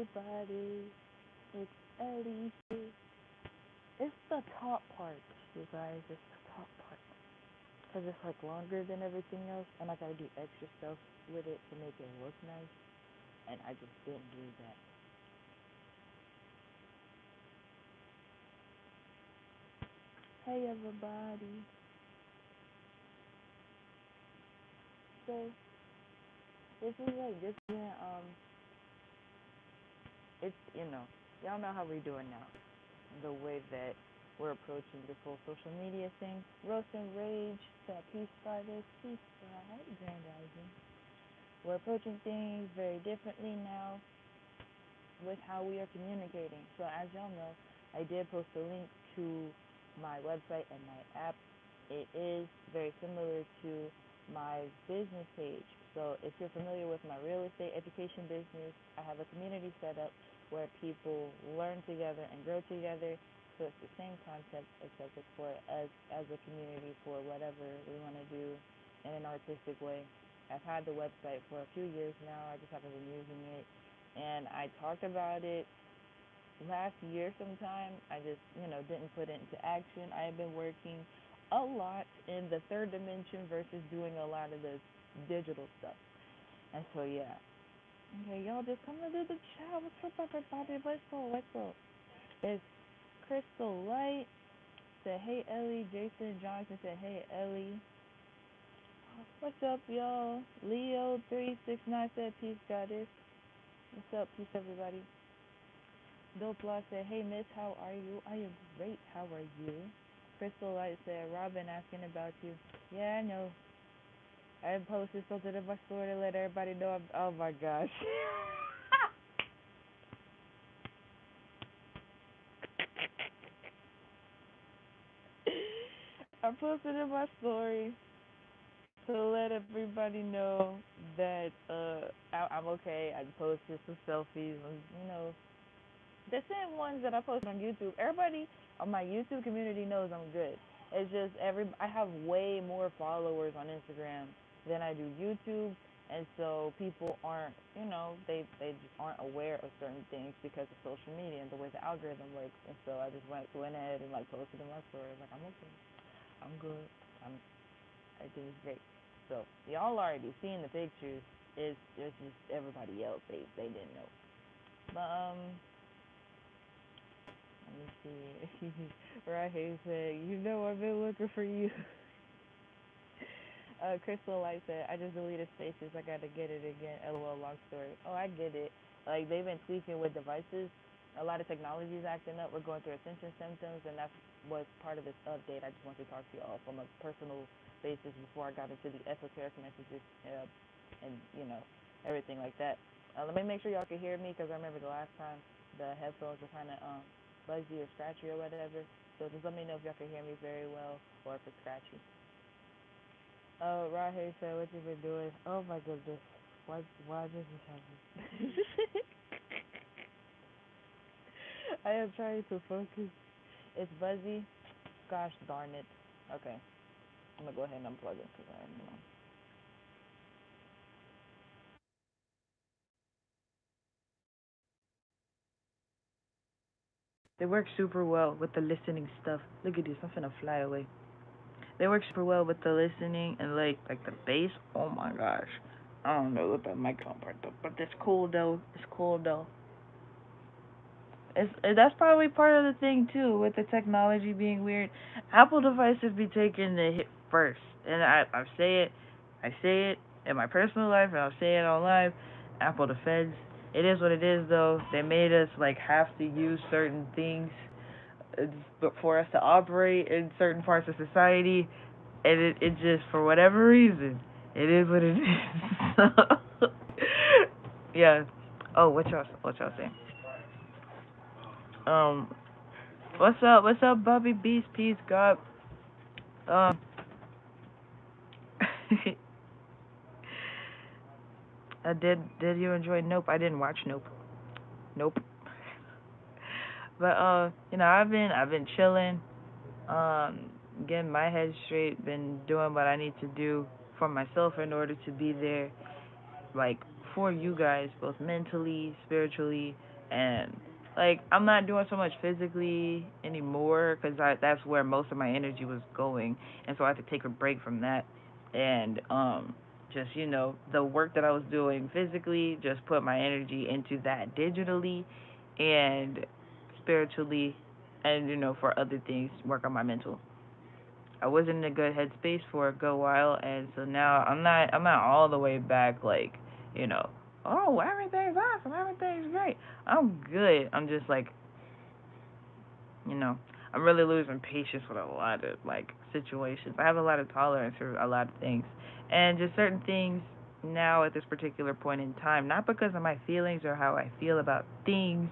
everybody. It's Ellie. It's the top part, you guys. It's the top part. Because it's like longer than everything else, and I gotta do extra stuff with it to make it look nice. And I just didn't do that. Hey, everybody. So, this is like different, it's, y'all know how we're doing now. The way that we're approaching this whole social media thing. Roast and Rage, Peace Fridays, Peace Friday, Grand Rising. We're approaching things very differently now with how we are communicating. So as y'all know, I did post a link to my website and my app. It is very similar to my business page. So if you're familiar with my real estate education business, I have a community set up where people learn together and grow together. So it's the same concept, except it's for us as a community for whatever we want to do in an artistic way. I've had the website for a few years now. I just haven't been using it. And I talked about it last year sometime. I just, didn't put it into action. I have been working a lot in the third dimension versus doing a lot of the digital stuff. And so, yeah. Okay, y'all just come to do the chat. What's up, everybody? Let's go, let's go. It's Crystal Light said, hey, Ellie. Jason Johnson said, hey, Ellie. What's up, y'all? Leo369 said, peace, goddess. What's up, peace, everybody? Dope Law said, hey, miss, how are you? I am great. How are you? Crystal Light said, Robin asking about you. Yeah, I know. I posted something in my story to let everybody know oh, my gosh. I posted in my story to let everybody know that I'm okay. I posted some selfies, the same ones that I posted on YouTube. Everybody on my YouTube community knows I'm good. It's just I have way more followers on Instagram than I do YouTube, and so people aren't, they just aren't aware of certain things because of social media and the way the algorithm works. And so I just went ahead and like posted in my story like I'm okay, I'm good, everything is great. So y'all already seen the pictures. It's just everybody else they didn't know. But let me see. Right here said, I've been looking for you. Crystal Light said, I just deleted spaces. I gotta get it again. LOL, long story. Oh, I get it. Like, they've been tweaking with devices. A lot of technology is acting up. We're going through ascension symptoms, and that's what's part of this update. I just want to talk to you all from a personal basis before I got into the esoteric messages and, everything like that. Let me make sure y'all can hear me, because I remember the last time the headphones were kind of fuzzy or scratchy or whatever. So just let me know if y'all can hear me very well or if it's scratchy. Oh, Rahey said, what you been doing? Oh my goodness. Why does this happen? I am trying to focus. It's buzzy. Gosh darn it. Okay. I'm going to go ahead and unplug it because I don't know. They work super well with the listening stuff. Look at this. I'm finna fly away. They work super well with the listening and like the bass. Oh my gosh. I don't know what the microphone part though, but it's cool though. It's cool though. That's probably part of the thing too with the technology being weird. Apple devices be taking the hit first, and I say it in my personal life, and I'll say it on live. Apple the feds. It is what it is though. They made us like have to use certain things for us to operate in certain parts of society, and it just for whatever reason, it is what it is. Yeah. Oh, what y'all saying? Um, what's up? What's up, Bobby Beast? Peace, God. Um, did you enjoy Nope? I didn't watch Nope. Nope. But I've been chilling, getting my head straight, been doing what I need to do for myself in order to be there, like for you guys, both mentally, spiritually, and like I'm not doing so much physically anymore because that's where most of my energy was going, and so I had to take a break from that, and just the work that I was doing physically, just put my energy into that digitally, and spiritually, and for other things, work on my mental. I wasn't in a good headspace for a good while, and so now I'm not all the way back like, you know, oh everything's awesome, everything's great. I'm good. I'm just like, you know, I'm really losing patience with a lot of like situations. I have a lot of tolerance for a lot of things, and just certain things now at this particular point in time, not because of my feelings or how I feel about things,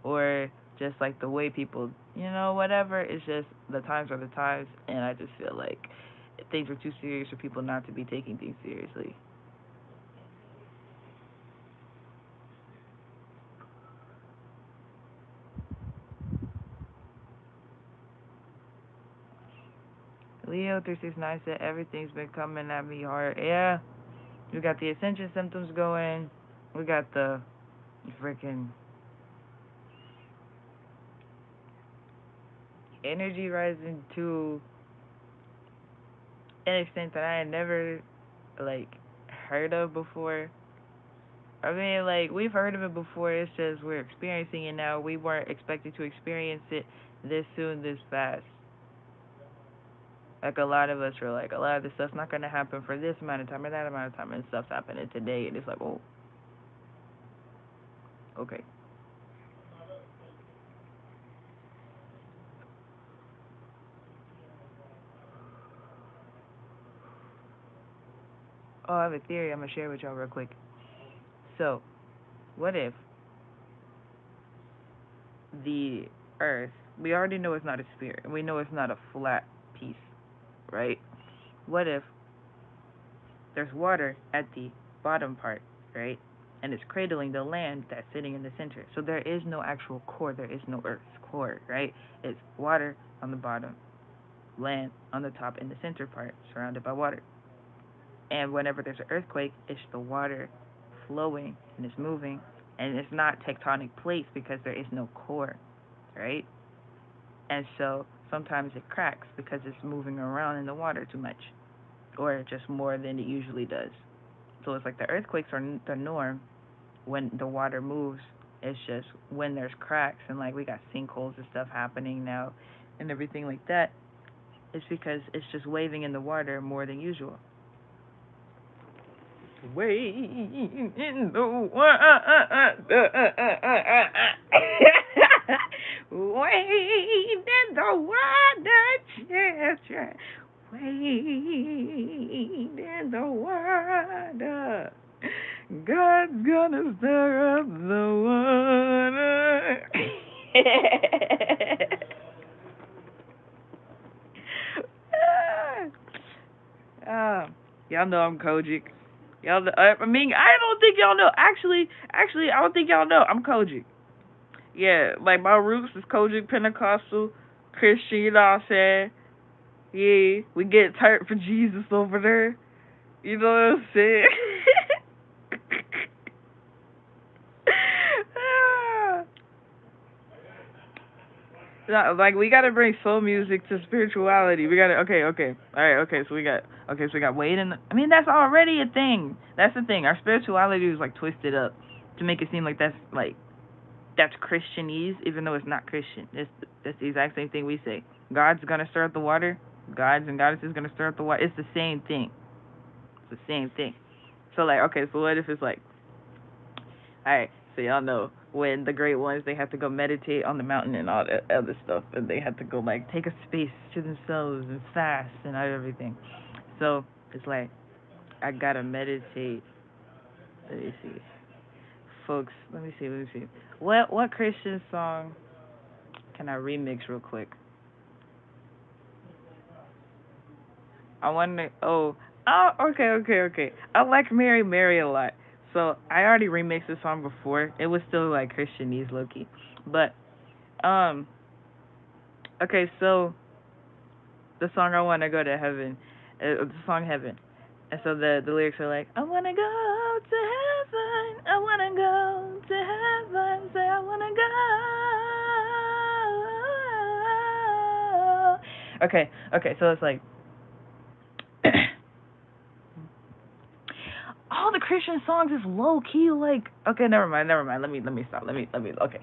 or just like the way people, whatever. It's just the times are the times, and I just feel like things are too serious for people not to be taking things seriously. Leo 369 said everything's been coming at me hard. Yeah, we got the ascension symptoms going. We got the freaking energy rising to an extent that I had never like heard of before. I mean, like we've heard of it before. It's just we're experiencing it now. We weren't expected to experience it this soon, this fast. Like a lot of us are like, a lot of this stuff's not gonna happen for this amount of time or that amount of time, and stuff's happening today, and it's like, oh, okay. Oh, I have a theory. I'm gonna share with y'all real quick. So, what if the Earth? We already know it's not a sphere. We know it's not a flat piece, right? What if there's water at the bottom part, right? And it's cradling the land that's sitting in the center. So there is no actual core. There is no Earth's core, right? It's water on the bottom, land on the top, in the center part, surrounded by water. And whenever there's an earthquake, it's the water flowing and it's moving, and it's not tectonic plates because there is no core, right? And so sometimes it cracks because it's moving around in the water too much, or just more than it usually does. So it's like the earthquakes are the norm when the water moves. It's just when there's cracks and like we got sinkholes and stuff happening now and everything like that. It's because it's just waving in the water more than usual. Wave in the water. Wade in the water, children. Wade in the water. God's gonna stir up the water. uh, y'all know I'm Kojic. Y'all, I mean, I don't think y'all know. Actually, I don't think y'all know. I'm Kojic. Yeah, like my roots is Kojic Pentecostal Christian. You know what I'm saying? Yeah, we get turned for Jesus over there. You know what I'm saying? Like we gotta bring soul music to spirituality. We gotta okay. All right, so we got Wade and I mean that's already a thing. That's the thing. Our spirituality is like twisted up to make it seem like that's Christianese, even though it's not Christian. That's the exact same thing we say. God's gonna stir up the water. Gods and goddesses gonna stir up the water. It's the same thing. It's the same thing. So like, okay, so what if it's like, all right, so y'all know when the great ones they have to go meditate on the mountain and all that other stuff, and they have to go like take a space to themselves and fast and everything. So it's like I gotta meditate. Let me see, folks. Let me see. What Christian song can I remix real quick? I want to. Okay. I like Mary Mary a lot. So I already remixed the song before. It was still like Christianese, Loki. But um, okay. So the song I want to go to heaven, the song Heaven. And so the lyrics are like, I wanna go to heaven, I wanna go to heaven, say I wanna go. Okay, so it's like all the Christian songs is low key like okay, never mind. Let me stop. Let me okay.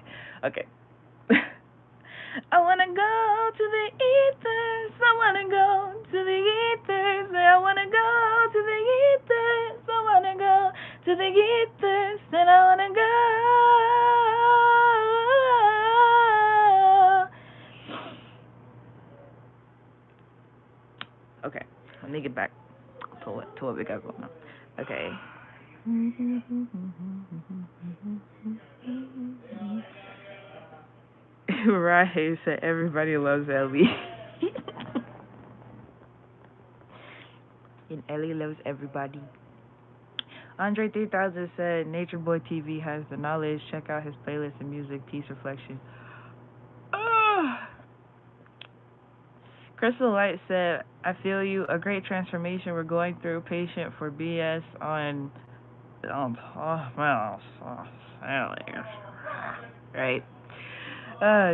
I wanna go to the ethers. I wanna go to the ethers. I wanna go to the ethers. I wanna go to the ethers. And I wanna go. Okay, let me get back to what we got going on. Okay. Right, said everybody loves Ellie. And Ellie loves everybody. Andre 3000 said Nature Boy TV has the knowledge. Check out his playlist of music, peace, reflection. Crystal Light said, I feel you. A great transformation we're going through. Patient for BS on right.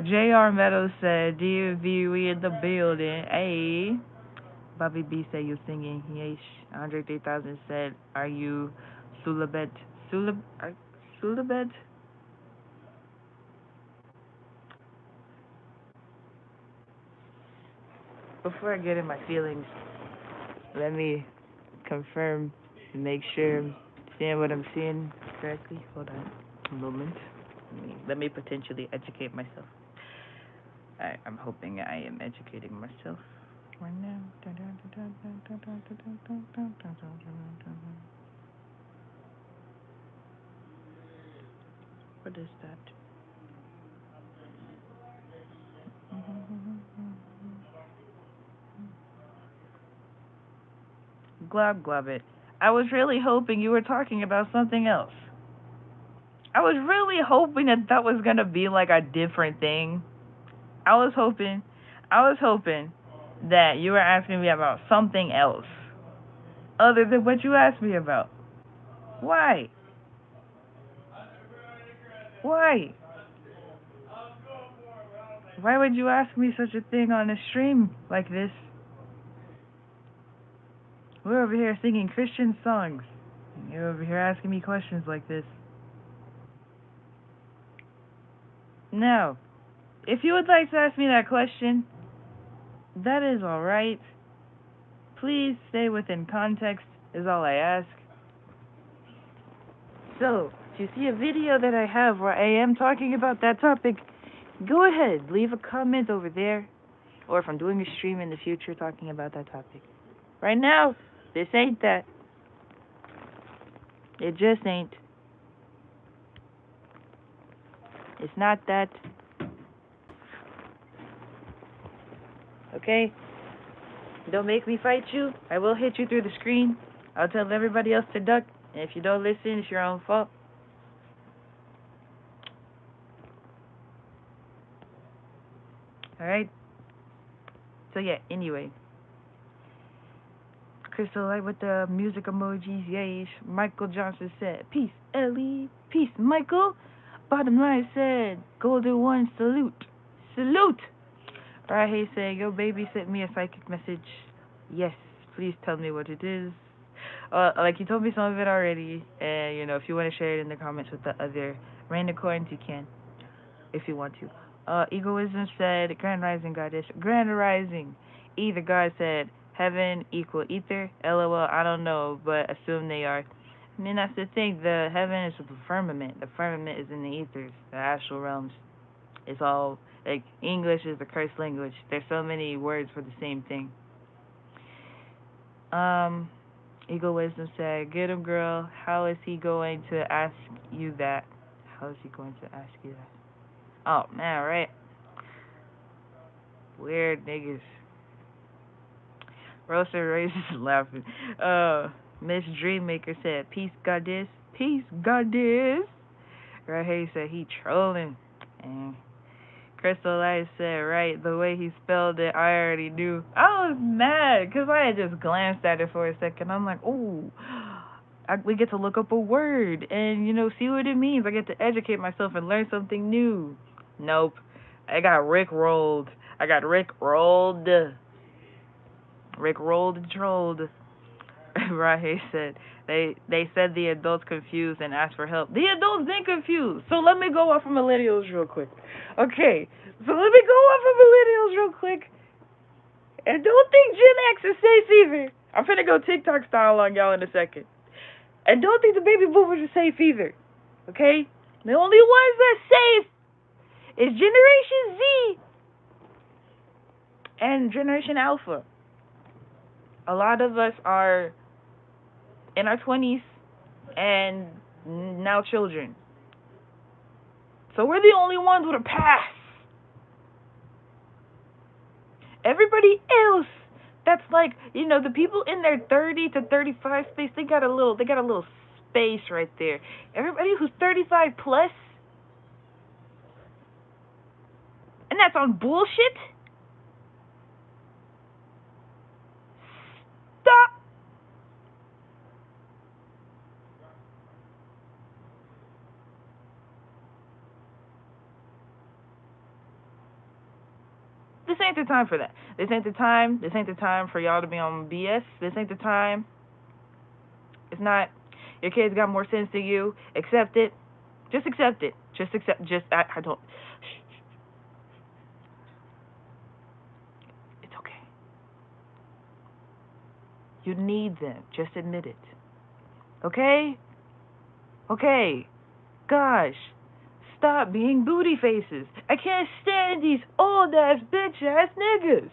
J.R. Meadows said, DV, we in the building. Hey. Bobby B said, you singing. Yeesh. Andre 3000 said, are you Sulabed? Sulabed? Before I get in my feelings, let me confirm and make sure I'm seeing what I'm seeing correctly. Hold on a moment. Let me potentially educate myself. I'm hoping I am educating myself right now. What is that? Glob glob it. I was really hoping you were talking about something else. I was really hoping that was gonna be like a different thing. I was hoping that you were asking me about something else other than what you asked me about. Why? Why? Why would you ask me such a thing on a stream like this? We're over here singing Christian songs. You're over here asking me questions like this. Now, if you would like to ask me that question, that is alright. Please stay within context, is all I ask. So, if you see a video that I have where I am talking about that topic, go ahead, leave a comment over there. Or if I'm doing a stream in the future talking about that topic. Right now, this ain't that. It just ain't. It's not that. Okay? Don't make me fight you. I will hit you through the screen. I'll tell everybody else to duck. And if you don't listen, it's your own fault. Alright? So yeah, anyway. Crystal Light with the music emojis, yay. Michael Johnson said, peace, Ellie. Peace, Michael. Bottom line said, Golden One, salute. Salute. Rahe said, yo, baby, sent me a psychic message. Yes, please tell me what it is. Like, you told me some of it already. And, you know, if you want to share it in the comments with the other reignicorns, you can. If you want to. Egoism said, Grand Rising Goddess. Grand Rising. Either God said, heaven equal ether. LOL, I don't know, but assume they are. I mean, that's the thing. The heaven is the firmament. The firmament is in the ethers, the astral realms. It's all, like, English is the cursed language. There's so many words for the same thing. Ego Wisdom said, get him, girl. How is he going to ask you that? How is he going to ask you that? Oh, man, right? Weird niggas. Roaster Raises laughing. Miss Dreammaker said, peace, goddess. Peace, goddess. Right here, he said he trolling. And Crystal Light said, right, the way he spelled it, I already knew. I was mad because I had just glanced at it for a second. I'm like, ooh, we get to look up a word and, see what it means. I get to educate myself and learn something new. Nope. I got Rick rolled. Rick rolled and trolled. Right, said they said the adults confused and asked for help. The adults been confused. So let me go off of millennials real quick. Okay, so let me go off of millennials real quick. And don't think Gen X is safe either. I'm finna go TikTok style on y'all in a second. And don't think the baby boomers are safe either. Okay? The only ones that's safe is Generation Z and Generation Alpha. A lot of us are in our 20s and now children. So we're the only ones with a pass. Everybody else that's like, the people in their 30 to 35 space, they got a little space right there. Everybody who's 35 plus, and that's on bullshit. Stop. This ain't the time for that. This ain't the time. This ain't the time for y'all to be on BS. This ain't the time. It's not. Your kids got more sense than you. Accept it. Just accept it. I don't. It's okay. You need them. Just admit it. Okay? Okay. Gosh. Stop being booty faces. I can't stand these old ass bitch ass niggas.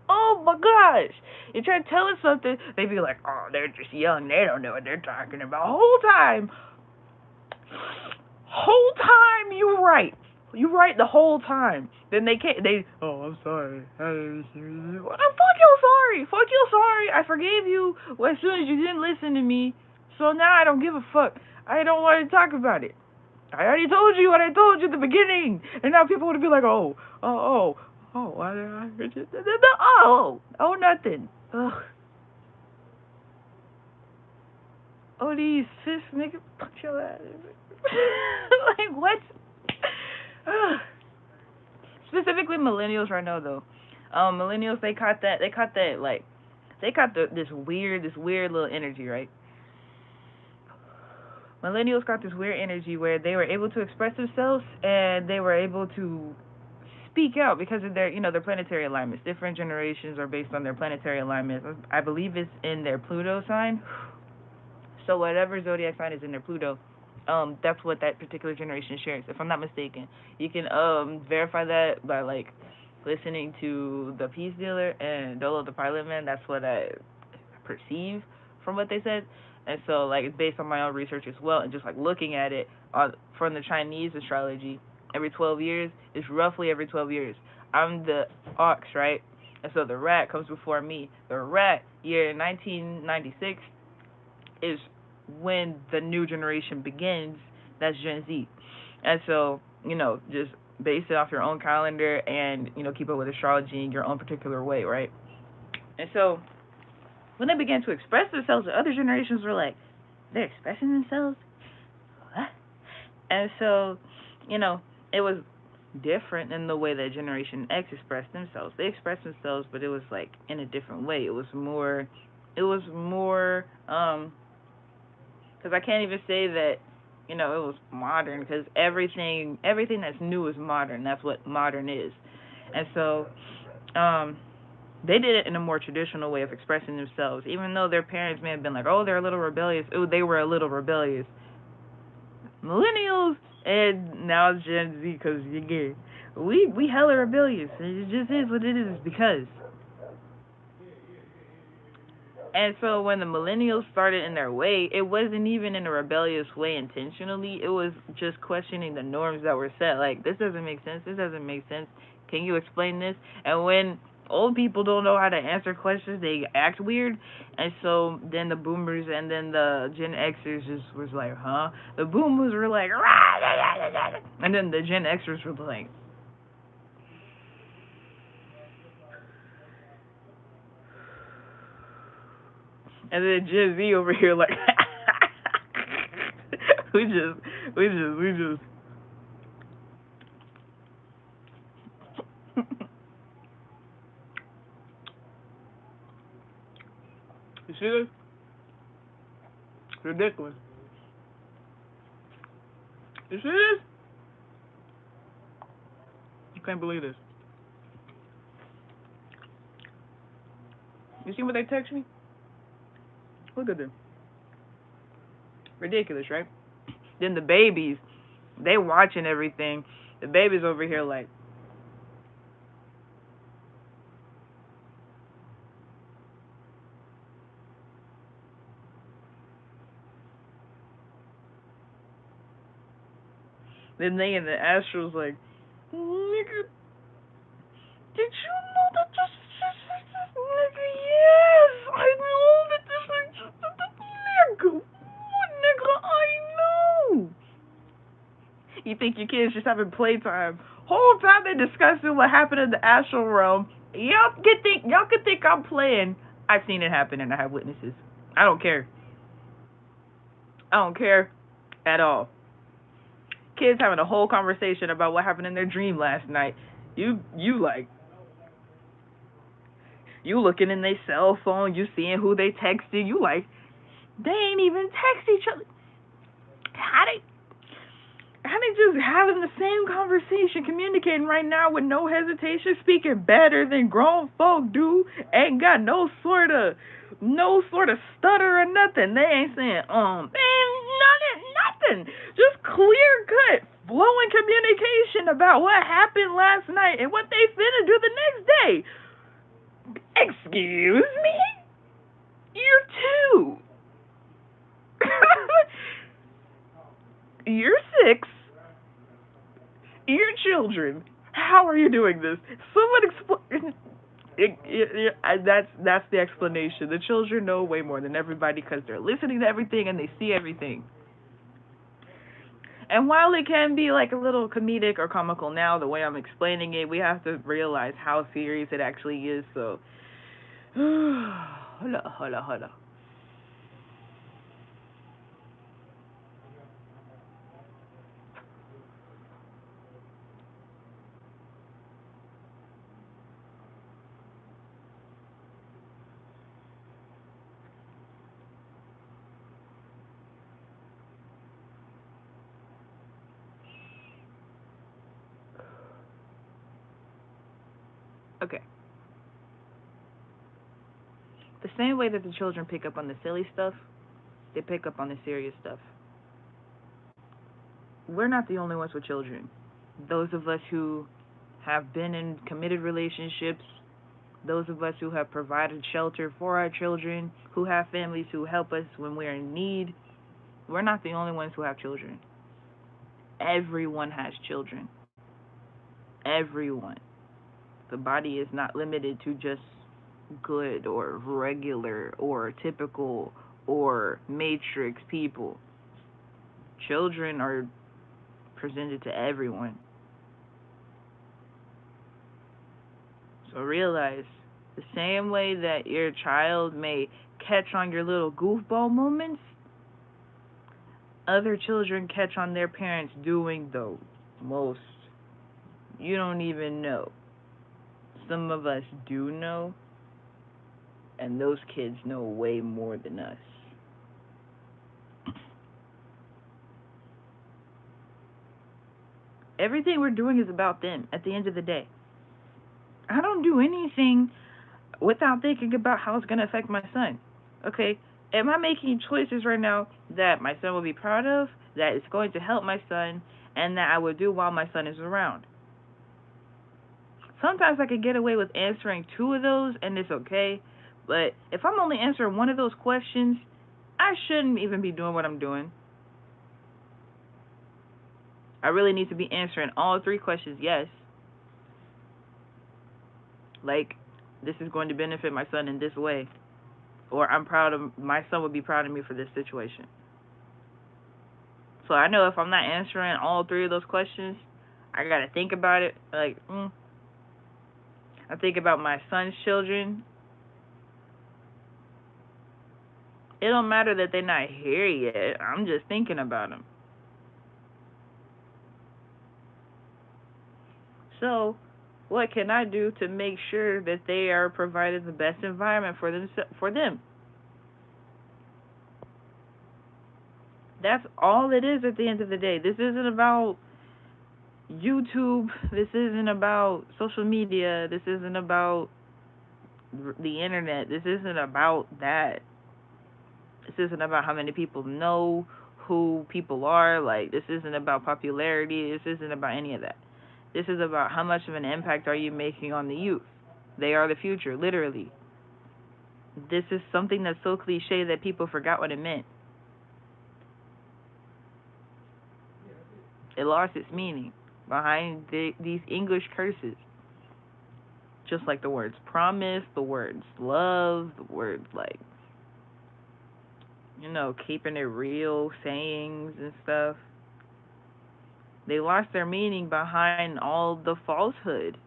Oh my gosh. You try to tell us something, they be like, oh, they're just young, they don't know what they're talking about. Whole time, you right. You right the whole time. Then they can't, oh, I'm sorry. Fuck you sorry. I forgave you as soon as you didn't listen to me. So now I don't give a fuck. I don't want to talk about it. I already told you what I told you at the beginning, and now people would be like, oh, nothing. Ugh. Oh, these sis niggas, punch your ass. Like, what? Specifically millennials right now, though. Millennials, they caught this weird little energy, right? Millennials got this weird energy where they were able to express themselves and they were able to speak out because of their planetary alignments. Different generations are based on their planetary alignments. I believe it's in their Pluto sign. So whatever zodiac sign is in their Pluto, that's what that particular generation shares. If I'm not mistaken, you can verify that by listening to the Peace Dealer and Dolo the Pilot Man. That's what I perceive from what they said. And so, it's based on my own research as well, and just, looking at it from the Chinese astrology, every 12 years, it's roughly every 12 years. I'm the ox, right? And so the rat comes before me. The rat, year 1996, is when the new generation begins. That's Gen Z. And so, just base it off your own calendar and, keep it with astrology in your own particular way, right? And so when they began to express themselves, the other generations were like, they're expressing themselves? What? And so, it was different than the way that Generation X expressed themselves. They expressed themselves, but it was in a different way. It was more, because I can't even say that, it was modern, because everything that's new is modern. That's what modern is. And so, they did it in a more traditional way of expressing themselves, even though their parents may have been like, oh, they're a little rebellious. Oh, they were a little rebellious. Millennials, and now it's Gen Z, because we hella rebellious. It just is what it is, because. And so when the millennials started in their way, it wasn't even in a rebellious way intentionally. It was just questioning the norms that were set. This doesn't make sense. This doesn't make sense. Can you explain this? And when old people don't know how to answer questions, they act weird. And so then the boomers and then the Gen Xers just was like, huh? The boomers were like, rah, rah, rah, rah, rah. And then the Gen Xers were like, And then Gen Z over here like we just You see this? It's ridiculous. You see this? You can't believe this. You see what they text me? Look at them. Ridiculous, right? Then the babies, they watching everything. The babies over here like, then they in the Astros like, nigga, did you know that this is nigga? Yes, I know that this is just nigga. What nigga? I know. You think your kids just having playtime? Whole time they discussing what happened in the astral realm. Y'all could think I'm playing. I've seen it happen and I have witnesses. I don't care. I don't care at all. Kids having a whole conversation about what happened in their dream last night. You like you looking in their cell phone, you seeing who they texted, you like they ain't even text each other. How they just having the same conversation, communicating right now with no hesitation, speaking better than grown folk do, ain't got no sort of stutter or nothing. They ain't saying man, nothing. Just clear cut, flowing communication about what happened last night and what they finna do the next day. Excuse me? You're 2. You're 6. Your children. How are you doing this? Someone explain. That's the explanation. The children know way more than everybody because they're listening to everything and they see everything. And while it can be like a little comedic or comical now, the way I'm explaining it, we have to realize how serious it actually is. So, hold on. Okay. The same way that the children pick up on the silly stuff, they pick up on the serious stuff. We're not the only ones with children. Those of us who have been in committed relationships, those of us who have provided shelter for our children, who have families who help us when we're in need, we're not the only ones who have children. Everyone has children. Everyone. The body is not limited to just good or regular or typical or matrix people. Children are presented to everyone. So realize the same way that your child may catch on your little goofball moments, other children catch on their parents doing those most. You don't even know. Some of us do know, and those kids know way more than us. Everything we're doing is about them at the end of the day. I don't do anything without thinking about how it's going to affect my son. Okay, am I making choices right now that my son will be proud of, that is going to help my son, and that I will do while my son is around? Sometimes I can get away with answering 2 of those, and it's okay. But if I'm only answering one of those questions, I shouldn't even be doing what I'm doing. I really need to be answering all 3 questions yes. Like, this is going to benefit my son in this way. Or my son would be proud of me for this situation. So I know if I'm not answering all 3 of those questions, I got to think about it. Like, I think about my son's children. It don't matter that they're not here yet. I'm just thinking about them. So, what can I do to make sure that they are provided the best environment for them? That's all it is at the end of the day. This isn't about YouTube. This isn't about social media. This isn't about the internet. This isn't about that. This isn't about how many people know who people are. Like, this isn't about popularity. This isn't about any of that. This is about how much of an impact are you making on the youth. They are the future, literally. This is something that's so cliche that people forgot what it meant. It lost its meaning behind these English curses. Just like the words promise, the words love, the words like, keeping it real, sayings and stuff. They lost their meaning behind all the falsehood.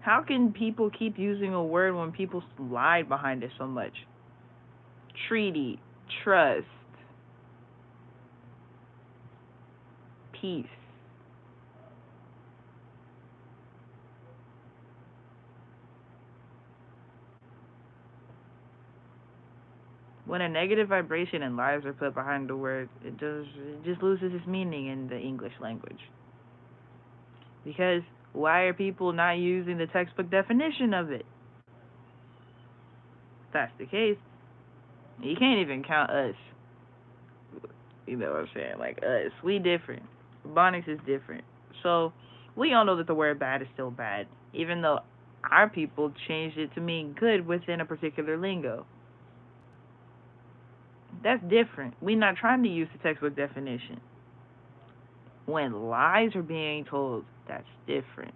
How can people keep using a word when people lied behind it so much? Treaty, trust, peace. When a negative vibration and lies are put behind the word, it just loses its meaning in the English language. Because why are people not using the textbook definition of it? If that's the case, you can't even count us. You know what I'm saying? Like us. We different. Bonics is different. So we all know that the word bad is still bad, even though our people changed it to mean good within a particular lingo. That's different. We're not trying to use the textbook definition. When lies are being told, that's different.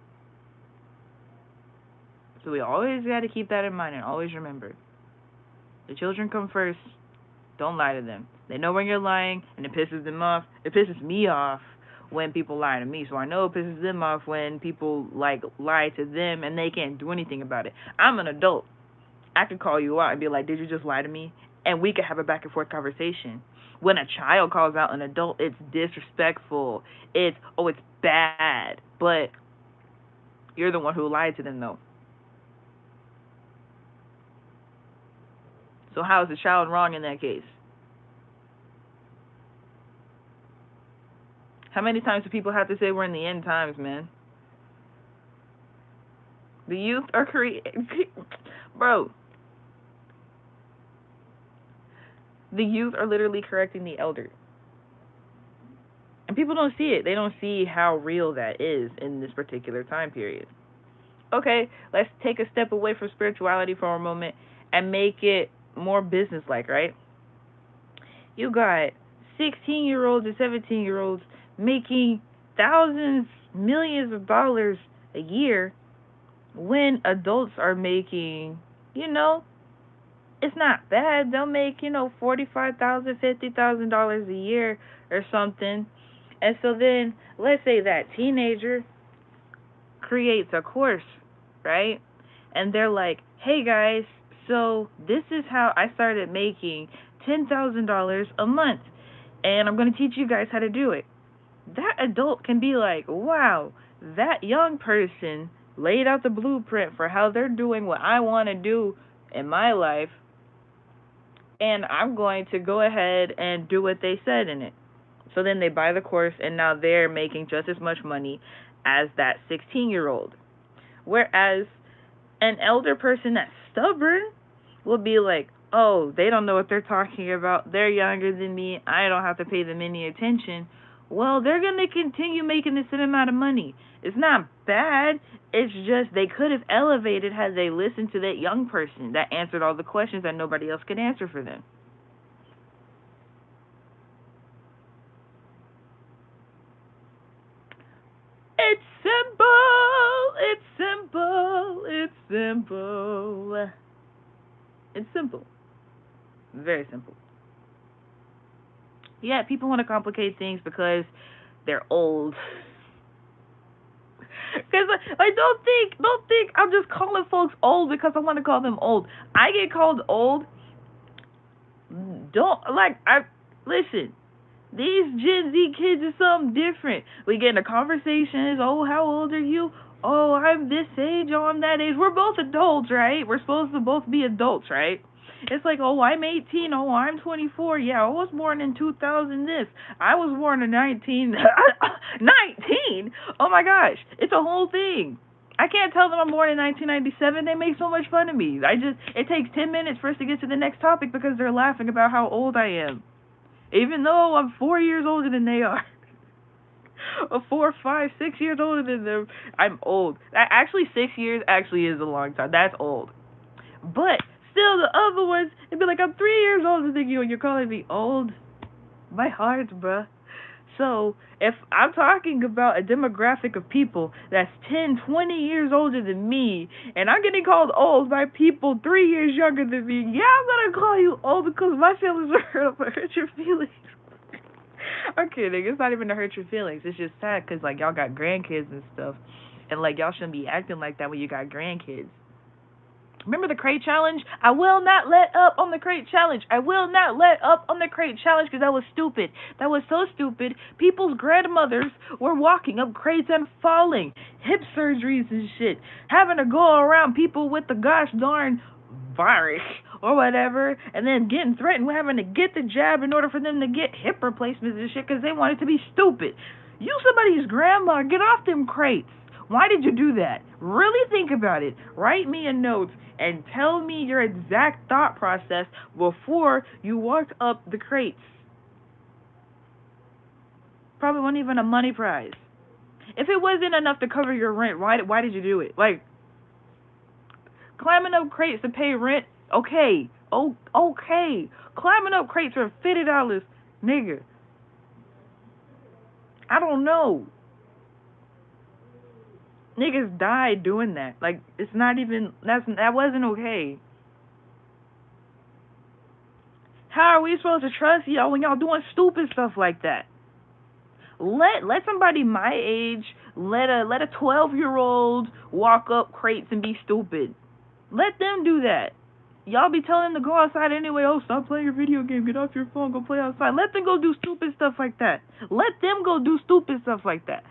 So we always got to keep that in mind and always remember. The children come first. Don't lie to them. They know when you're lying, and it pisses them off. It pisses me off when people lie to me. So I know it pisses them off when people lie to them and they can't do anything about it. I'm an adult. I could call you out and be like, "Did you just lie to me?" And we could have a back and forth conversation. When a child calls out an adult, it's disrespectful. It's bad. But you're the one who lied to them, though. So how is the child wrong in that case? How many times do people have to say we're in the end times, man? The youth are bro. The youth are literally correcting the elder. And people don't see it. They don't see how real that is in this particular time period. Okay, let's take a step away from spirituality for a moment and make it more business-like, right? You got 16-year-olds and 17-year-olds making thousands, millions of dollars a year when adults are making, it's not bad. They'll make, $45,000, $50,000 a year or something. And so then, let's say that teenager creates a course, right? And they're like, "Hey guys, so this is how I started making $10,000 a month, and I'm going to teach you guys how to do it." That adult can be like, "Wow, that young person laid out the blueprint for how they're doing what I want to do in my life, and I'm going to go ahead and do what they said in it." So then they buy the course, and now they're making just as much money as that 16-year-old. Whereas an elder person that's stubborn will be like, "Oh, they don't know what they're talking about. They're younger than me. I don't have to pay them any attention." Well, they're going to continue making the same amount of money. It's not bad. It's just they could have elevated had they listened to that young person that answered all the questions that nobody else could answer for them. It's simple. It's simple. It's simple. It's simple. Very simple. Yeah, people want to complicate things because they're old. Because don't think I'm just calling folks old because I want to call them old. I get called old Don't like I listen. These Gen Z kids are something different. We get into conversations. Oh, how old are you? Oh, I'm this age. Oh, I'm that age. We're both adults, right? We're supposed to both be adults, right? It's like, oh, I'm 18. Oh, I'm 24. Yeah, I was born in 2000. This. I was born in 19. 19? Oh my gosh. It's a whole thing. I can't tell them I'm born in 1997. They make so much fun of me. It takes 10 minutes for us to get to the next topic because they're laughing about how old I am. Even though I'm 4 years older than they are. Or 4, 5, 6 years older than them. I'm old. Actually, 6 years actually is a long time. That's old. But still, the other ones, it'd be like, I'm 3 years older than you, and you're calling me old. My heart, bruh. So, if I'm talking about a demographic of people that's 10, 20 years older than me, and I'm getting called old by people 3 years younger than me, yeah, I'm gonna call you old because my feelings are hurt. I'm gonna hurt your feelings. I'm kidding. It's not even to hurt your feelings. It's just sad because, like, y'all got grandkids and stuff. And, like, y'all shouldn't be acting like that when you got grandkids. Remember the crate challenge? I will not let up on the crate challenge. I will not let up on the crate challenge because that was stupid. That was so stupid. People's grandmothers were walking up crates and falling. Hip surgeries and shit. Having to go around people with the gosh darn virus or whatever, and then getting threatened with having to get the jab in order for them to get hip replacements and shit because they wanted to be stupid. You somebody's grandma. Get off them crates. Why did you do that? Really think about it. Write me a note and tell me your exact thought process before you walked up the crates. Probably wasn't even a money prize. If it wasn't enough to cover your rent, why did you do it? Like, climbing up crates to pay rent, okay. Oh, okay. Climbing up crates for $50, nigga. I don't know. Niggas died doing that. Like, it's not even, that wasn't okay. How are we supposed to trust y'all when y'all doing stupid stuff like that? Let somebody my age, let a 12-year-old walk up crates and be stupid. Let them do that. Y'all be telling them to go outside anyway. Oh, stop playing your video game. Get off your phone. Go play outside. Let them go do stupid stuff like that. Let them go do stupid stuff like that.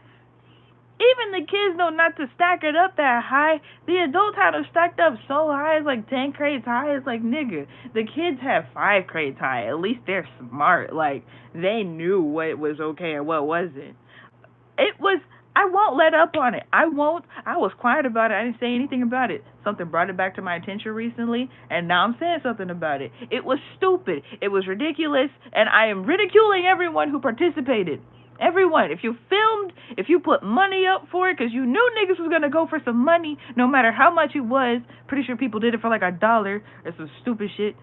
Even the kids know not to stack it up that high. The adults had them stacked up so high, it's like 10 crates high. It's like, nigga, the kids have 5 crates high. At least they're smart. Like, they knew what was okay and what wasn't. I won't let up on it. I won't. I was quiet about it. I didn't say anything about it. Something brought it back to my attention recently, and now I'm saying something about it. It was stupid. It was ridiculous, and I am ridiculing everyone who participated. Everyone, if you filmed, if you put money up for it, because you knew niggas was going to go for some money, no matter how much it was. Pretty sure people did it for like $1 or some stupid shit.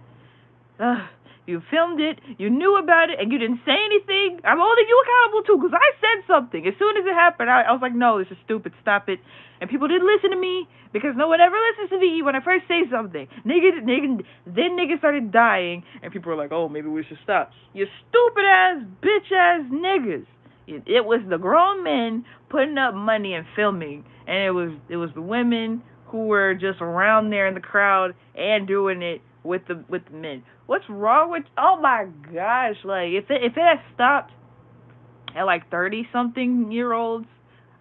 You filmed it, you knew about it, and you didn't say anything. I'm holding you accountable too, because I said something. As soon as it happened, I was like, no, this is stupid, stop it. And people didn't listen to me, because no one ever listens to me when I first say something. Then niggas started dying, and people were like, oh, maybe we should stop. You stupid ass, bitch ass niggas. It was the grown men putting up money and filming, and it was the women who were just around there in the crowd and doing it with the men. What's wrong with? Oh my gosh! Like if it had stopped at like 30-something-year-olds,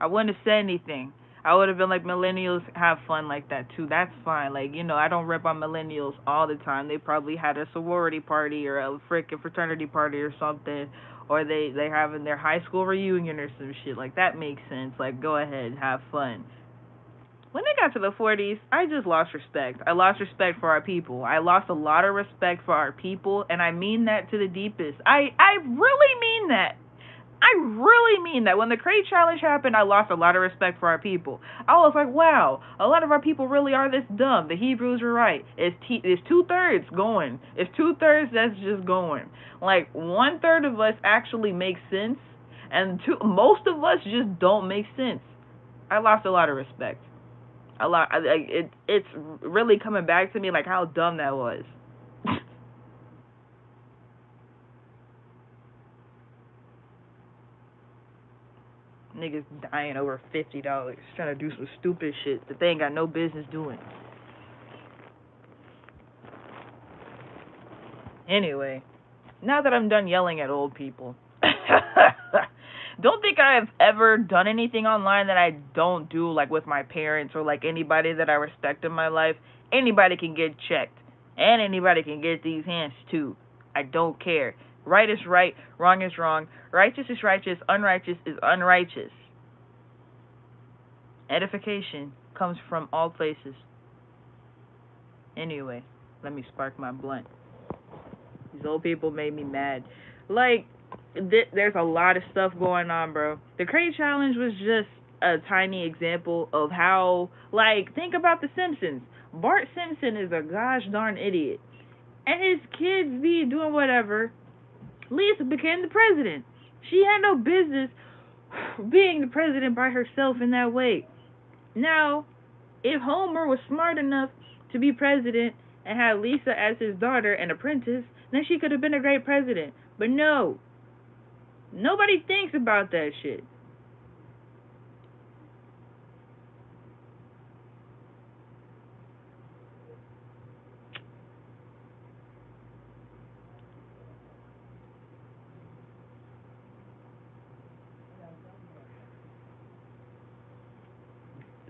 I wouldn't have said anything. I would have been like, millennials have fun like that too. That's fine. Like, I don't rip on millennials all the time. They probably had a sorority party or a freaking fraternity party or something, or they having their high school reunion or some shit. Like, that makes sense. Like, go ahead, have fun. When it got to the 40s, I just lost respect. I lost respect for our people. I lost a lot of respect for our people, and I mean that to the deepest. I really mean that. I really mean that. When the crate challenge happened, I lost a lot of respect for our people. I was like, wow, a lot of our people really are this dumb. The Hebrews were right. It's 2/3 going. It's 2/3 that's just going. Like, 1/3 of us actually make sense, and most of us just don't make sense. I lost a lot of respect. A lot. It's really coming back to me like how dumb that was. Niggas dying over $50 trying to do some stupid shit that they ain't got no business doing. Anyway, Now that I'm done yelling at old people. Don't think I've ever done anything online that I don't do, like with my parents or like anybody that I respect in my life. Anybody can get checked, and anybody can get these hands too. I don't care. Right is right, wrong is wrong, righteous is righteous, unrighteous is unrighteous. Edification comes from all places. Anyway, let me spark my blunt. These old people made me mad. Like, there's a lot of stuff going on, bro. The crate challenge was just a tiny example of how, like, think about The Simpsons. Bart Simpson is a gosh darn idiot. And his kids be doing whatever. Lisa became the president. She had no business being the president by herself in that way. Now, if Homer was smart enough to be president and had Lisa as his daughter and apprentice, then she could have been a great president. But no, nobody thinks about that shit.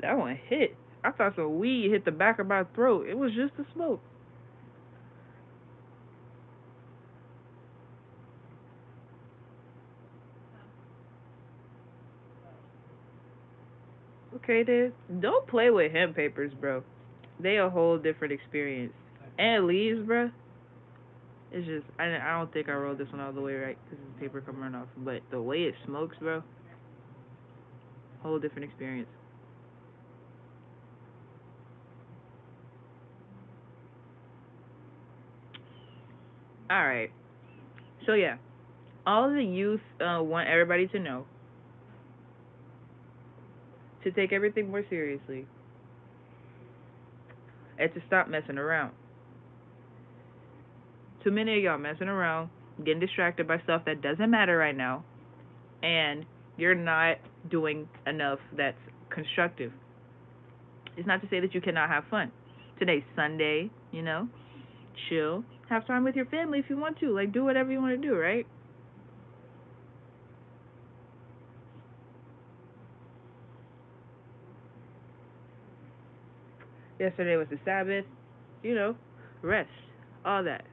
That one hit. I thought some weed hit the back of my throat. It was just the smoke. Okay, then. Don't play with hemp papers, bro. They a whole different experience. And leaves, bro. It's just, I don't think I rolled this one all the way right because the paper come run off. But the way it smokes, bro, whole different experience. All right. So yeah, all of the youth want everybody to know to take everything more seriously and to stop messing around. Too many of y'all messing around, getting distracted by stuff that doesn't matter right now, and you're not doing enough that's constructive. It's not to say that you cannot have fun. Today's Sunday, chill, have time with your family if you want to. Like, do whatever you want to do, right? Yesterday was the Sabbath, rest, all that.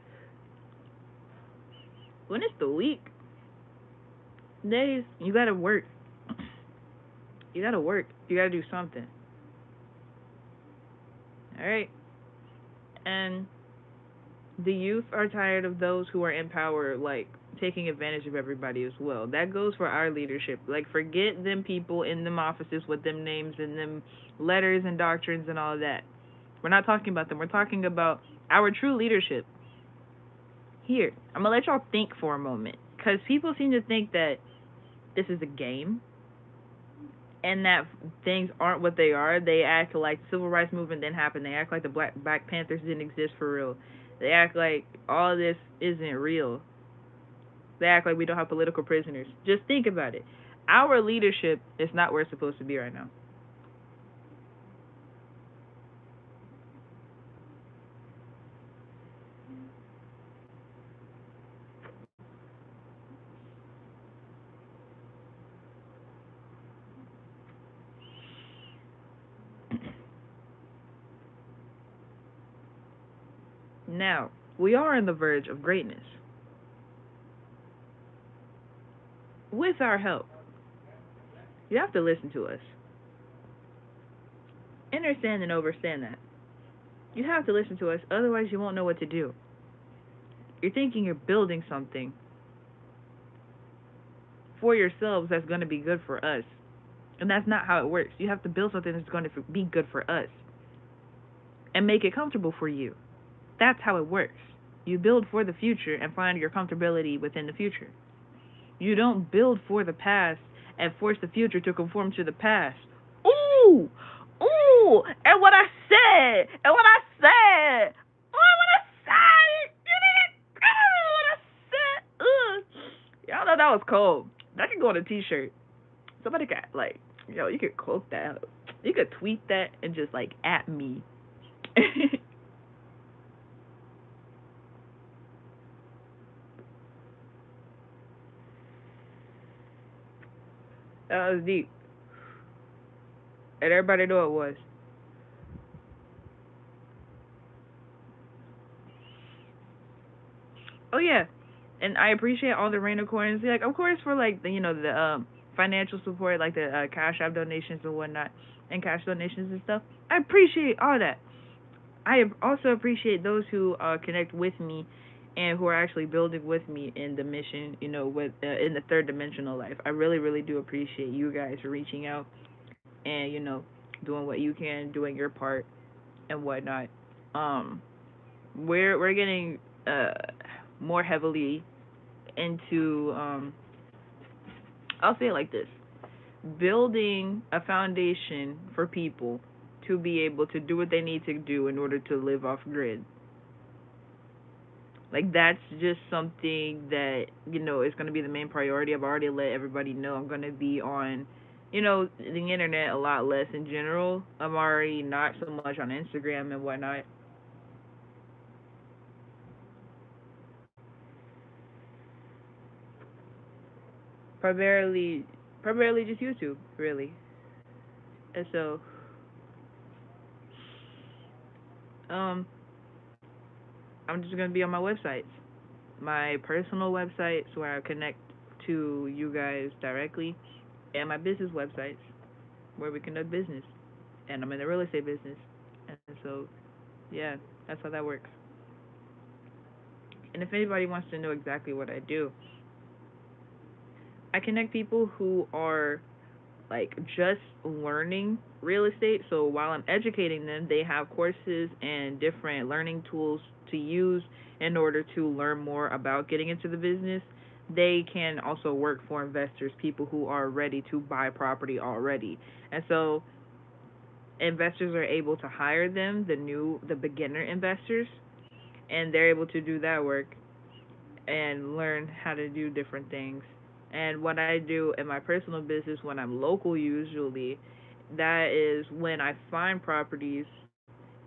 When it's the week, days, you gotta work. You gotta work. You gotta do something. Alright? And the youth are tired of those who are in power, like, taking advantage of everybody as well. That goes for our leadership. Like, forget them people in them offices with them names and them letters and doctrines and all of that. We're not talking about them. We're talking about our true leadership. Here, I'm going to let y'all think for a moment. Because people seem to think that this is a game and that things aren't what they are. They act like the civil rights movement didn't happen. They act like the Black Panthers didn't exist for real. They act like all this isn't real. They act like we don't have political prisoners. Just think about it. Our leadership is not where it's supposed to be right now. Now, we are on the verge of greatness. With our help. You have to listen to us. Understand and overstand that. You have to listen to us, otherwise you won't know what to do. You're thinking you're building something for yourselves that's going to be good for us. And that's not how it works. You have to build something that's going to be good for us and make it comfortable for you. That's how it works. You build for the future and find your comfortability within the future. You don't build for the past and force the future to conform to the past. Ooh! Ooh! And what I said! And what I said! Oh, what I said! You didn't what I said! Y'all know that was cold. That could go on a t-shirt. Somebody got, you could quote that. You could tweet that and just, at me. That was deep, and everybody knew it was. Oh yeah, and I appreciate all the reignicorns. Like, of course, for like the the financial support, like the cash app donations and whatnot, and cash donations and stuff. I appreciate all that. I also appreciate those who connect with me and who are actually building with me in the mission, with in the third dimensional life. I really, really do appreciate you guys for reaching out and doing what you can, doing your part and whatnot. Um, we're getting uh more heavily into I'll say it like this: building a foundation for people to be able to do what they need to do in order to live off grid. Like, that's just something that is going to be the main priority. I've already let everybody know I'm going to be on the internet a lot less in general. I'm already not so much on Instagram and whatnot. Primarily, primarily just YouTube, really. And so, um, I'm just gonna be on my websites, my personal websites where I connect to you guys directly, and my business websites where we conduct business. And I'm in the real estate business, and so yeah, that's how that works. And if anybody wants to know exactly what I do, I connect people who are like just learning real estate. So while I'm educating them, they have courses and different learning tools to use in order to learn more about getting into the business. They can also work for investors, people who are ready to buy property already. And so investors are able to hire them, the beginner investors, and they're able to do that work and learn how to do different things. And what I do in my personal business when I'm local, usually, that is when I find properties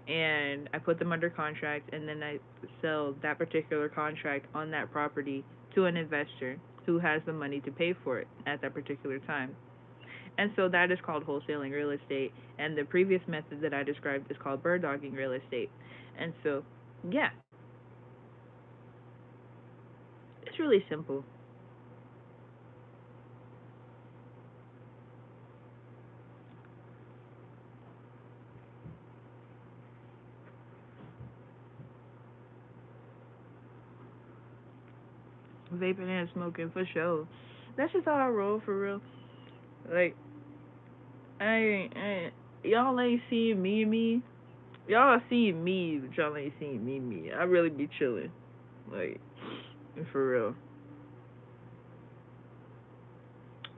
and I put them under contract, and then I sell that particular contract on that property to an investor who has the money to pay for it at that particular time. And so that is called wholesaling real estate. And the previous method that I described is called bird dogging real estate. And so, yeah, it's really simple. Vaping and smoking for sure. That's just how I roll for real. Like, I y'all ain't seen me. Y'all seen me, but y'all ain't seen me. I really be chilling. Like, for real.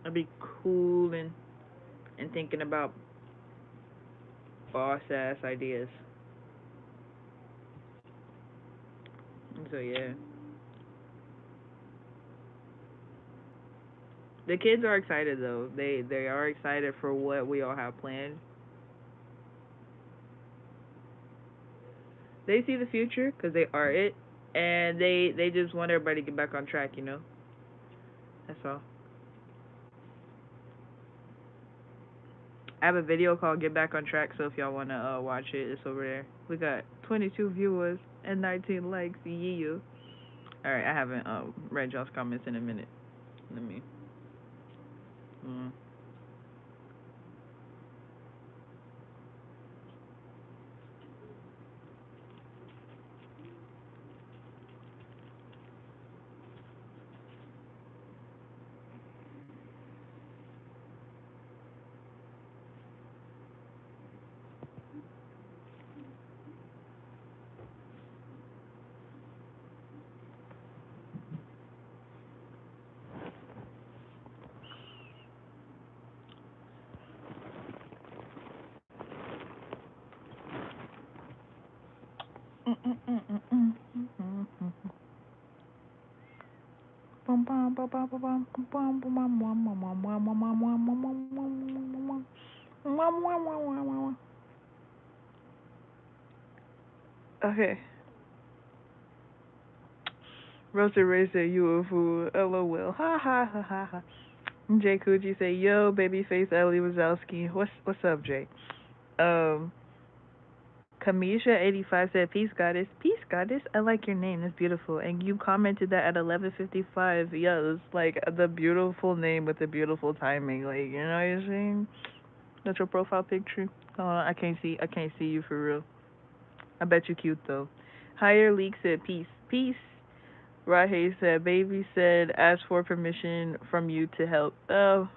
I be coolin' and thinking about boss ass ideas. So yeah. The kids are excited though. They are excited for what we all have planned. They see the future because they are it, and they just want everybody to get back on track. That's all. I have a video called "Get Back on Track," so if y'all wanna watch it, it's over there. We got 22 viewers and 19 likes. Yeah. All right, I haven't read y'all's comments in a minute. Let me. Mm. Okay. Roasted Ray said you a fool. LOL. Ha ha ha ha ha. Jay Coochie say, "Yo, babyface Ellie Wazowski. What's up, Jay?" Um, Kamisha85 said, "Peace, goddess. Peace, goddess. I like your name. That's beautiful." And you commented that at 11:55. Yeah, it's like the beautiful name with the beautiful timing. Like, you know what you're saying? That's your profile picture. Hold on, I can't see. I can't see you for real. I bet you cute though. Higher Leak said, "Peace, peace." Rahe said, "Baby said, ask for permission from you to help." Oh,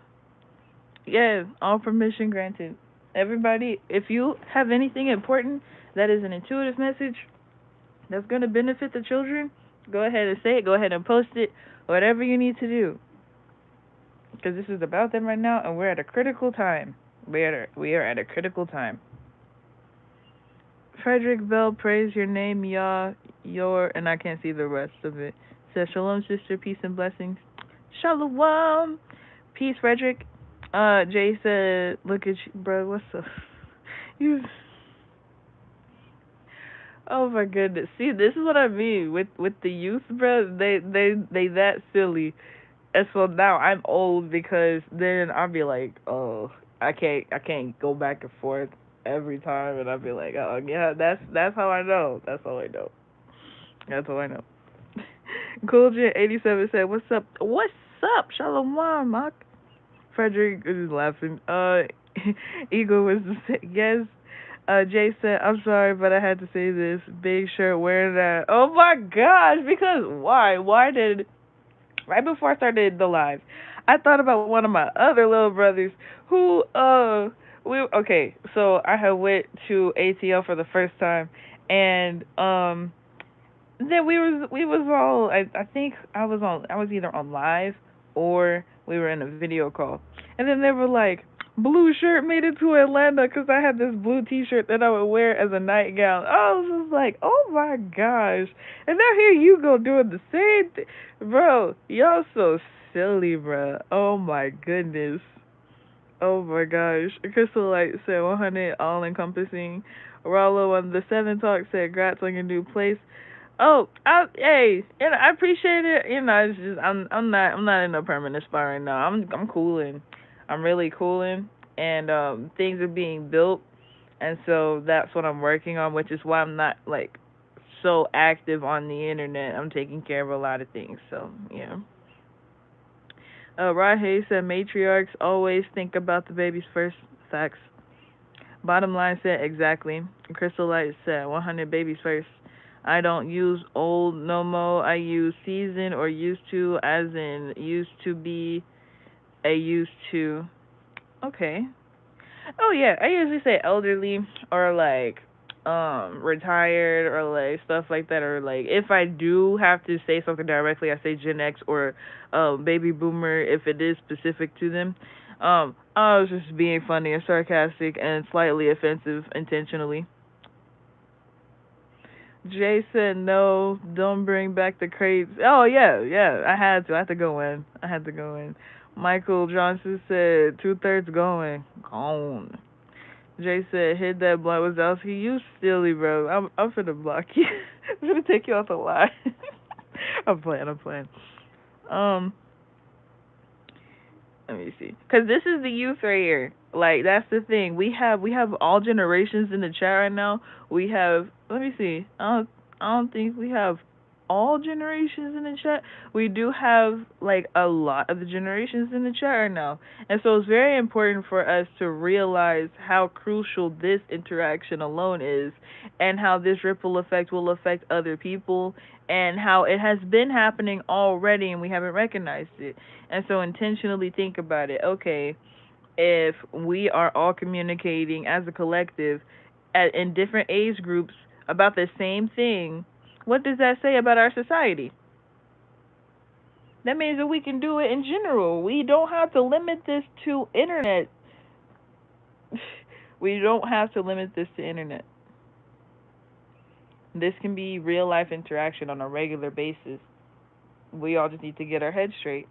yeah, all permission granted. Everybody, if you have anything important that is an intuitive message that's going to benefit the children, go ahead and say it. Go ahead and post it. Whatever you need to do. Because this is about them right now, and we're at a critical time. We are at a critical time. Frederick Bell, praise your name, Yah, your, and I can't see the rest of it. Says, Shalom, sister, peace and blessings. Shalom. Peace, Frederick. Jay said, look at you, bro, what's up? You, oh my goodness. See, this is what I mean with the youth, bro. They that silly. And so now I'm old because then I'll be like, oh, I can't go back and forth every time, and I'll be like, oh yeah, that's how I know. That's how I know. That's how I know. Cooljet87 said, "What's up? What's up? Shalom, Mark." Frederick is laughing. Eagle was yes. Jay said, "I'm sorry, but I had to say this. Big shirt wearing that. Oh my gosh! Because why? Why did right before I started the live, I thought about one of my other little brothers who we okay. So I had went to ATL for the first time, and then we was all I think I was either on live or we were in a video call, and then they were like, blue shirt made it to Atlanta because I had this blue T-shirt that I would wear as a nightgown. I was just like, oh my gosh! And now here you go doing the same thing, bro. Y'all so silly, bro. Oh my goodness. Oh my gosh. Crystal Light said 100 all encompassing. Rollo on the 7 talk said, "Grats on your new place." Oh, hey, you know, I appreciate it. You know, it's just I'm not in a permanent spot right now. I'm cooling. I'm really cooling, and things are being built, and so that's what I'm working on, which is why I'm not like so active on the internet. I'm taking care of a lot of things. So yeah. Rod Hayes said matriarchs always think about the babies first. Facts. Bottom line said exactly. Crystal Light said 100 babies first. I don't use old no more. I use season or used to, as in used to be a used to. Okay. Oh yeah, I usually say elderly or like retired or like stuff like that, or like if I do have to say something directly, I say Gen X or baby boomer if it is specific to them. I was just being funny and sarcastic and slightly offensive intentionally. Jay said no, don't bring back the crates. Oh yeah, yeah, I had to. I had to go in. I had to go in. Michael Johnson said 2/3 going. Gone. Jay said, hit that blunt. Wazowski, you silly, bro. I'm finna block you. I'm finna take you off the line. I'm playing, I'm playing. Um, Let me see. Cause this is the youth right here. Like, that's the thing. We have all generations in the chat right now. We have, let me see. I don't think we have all generations in the chat. We do have like a lot of the generations in the chat right now. And so it's very important for us to realize how crucial this interaction alone is, and how this ripple effect will affect other people, and how it has been happening already and we haven't recognized it. And so intentionally think about it. Okay, if we are all communicating as a collective in different age groups about the same thing, what does that say about our society? That means that we can do it in general. We don't have to limit this to internet. We don't have to limit this to internet. This can be real life interaction on a regular basis. We all just need to get our heads straight.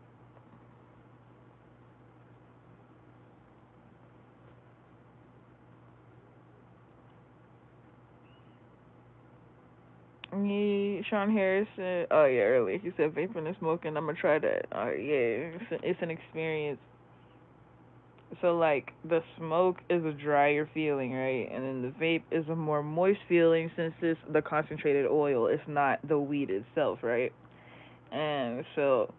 Sean Harris said, "Oh yeah, earlier he said vaping and smoking. I'm gonna try that. Yeah, it's an experience. So like the smoke is a drier feeling, right? And then the vape is a more moist feeling since it's the concentrated oil. It's not the weed itself, right? And so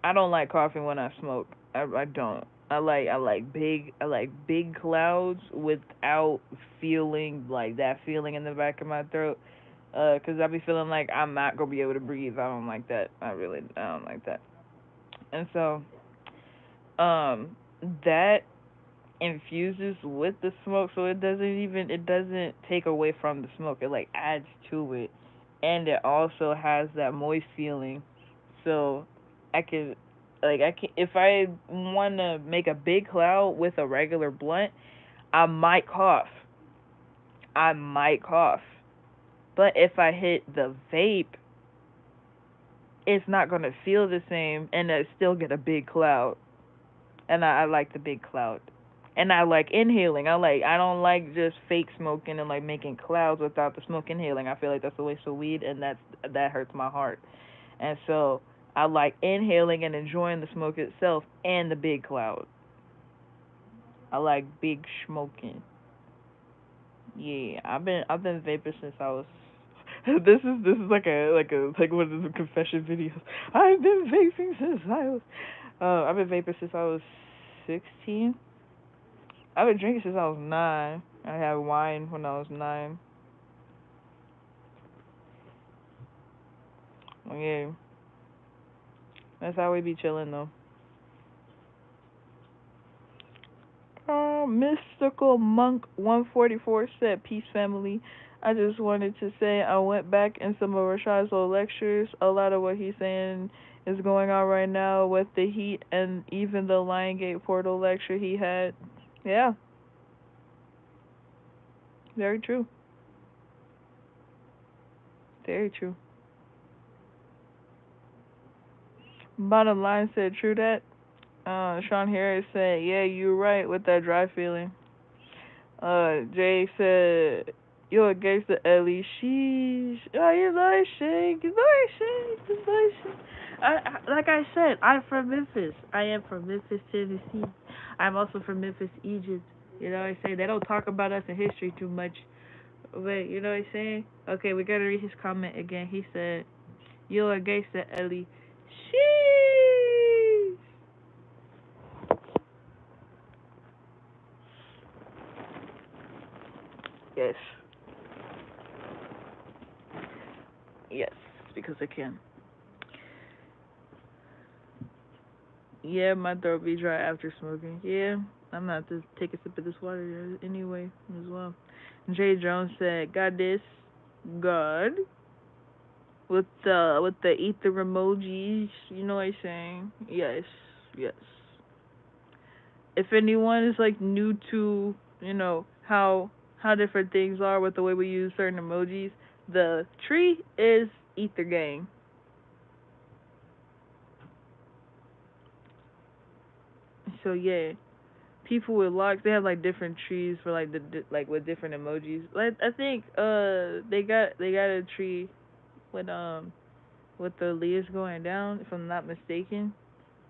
I don't like coughing when I smoke. I don't. I like big clouds without feeling like that feeling in the back of my throat. 'Cause I be feeling like I'm not gonna be able to breathe. I don't like that. I don't like that. And so um that infuses with the smoke, so it doesn't take away from the smoke. It like adds to it, and it also has that moist feeling. So I can I can if I want to make a big cloud with a regular blunt, I might cough. I might cough. But if I hit the vape, it's not gonna feel the same, and I still get a big cloud. And I like the big cloud. And I like inhaling. I don't like just fake smoking and like making clouds without the smoke inhaling. I feel like that's a waste of weed, and that hurts my heart. And so I like inhaling and enjoying the smoke itself and the big cloud. I like big smoking. Yeah, I've been vaping since I was. This is like one of the confession videos. I've been vaping since I was. I've been vaping since I was 16. I've been drinking since I was 9. I had wine when I was 9. Oh, yeah, that's how we be chilling though. Mystical Monk 144 said, "Peace, family. I just wanted to say I went back in some of Rashad's old lectures. A lot of what he's saying is going on right now with the heat and even the Lion Gate portal lecture he had. Yeah, very true. Very true. Bottom line said, true that. Sean Harris said, yeah, you're right with that dry feeling. Jay said, "Yo, against the Ellie, sheesh. Oh, you like shake, you like shake, you like shake." Like I said, I'm from Memphis. I am from Memphis, Tennessee. I'm also from Memphis, Egypt. You know what I'm saying? They don't talk about us in history too much. But you know what I'm saying? Okay, we gotta read his comment again. He said, "Yo, against the Ellie, sheesh." Yes, yes, because I can. Yeah, my throat be dry after smoking. Yeah, I'm not to take a sip of this water anyway as well. Jay Jones said, "Got this, God," with the ether emojis. You know what I'm saying? Yes, yes. If anyone is like new to how different things are with the way we use certain emojis, the tree is ether gang. So yeah, people with locks they have like different trees for like like with different emojis. Like I think they got a tree with with the leaves going down if I'm not mistaken.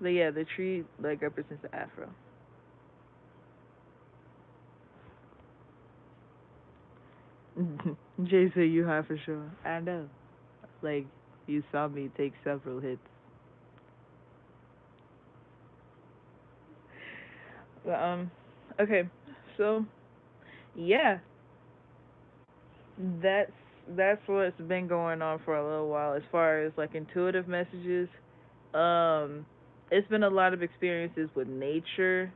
But yeah, the tree like represents the afro. Jay said you high for sure. I know. Like you saw me take several hits. But okay. So yeah, that's that's what's been going on for a little while as far as like intuitive messages. Um, it's been a lot of experiences with nature,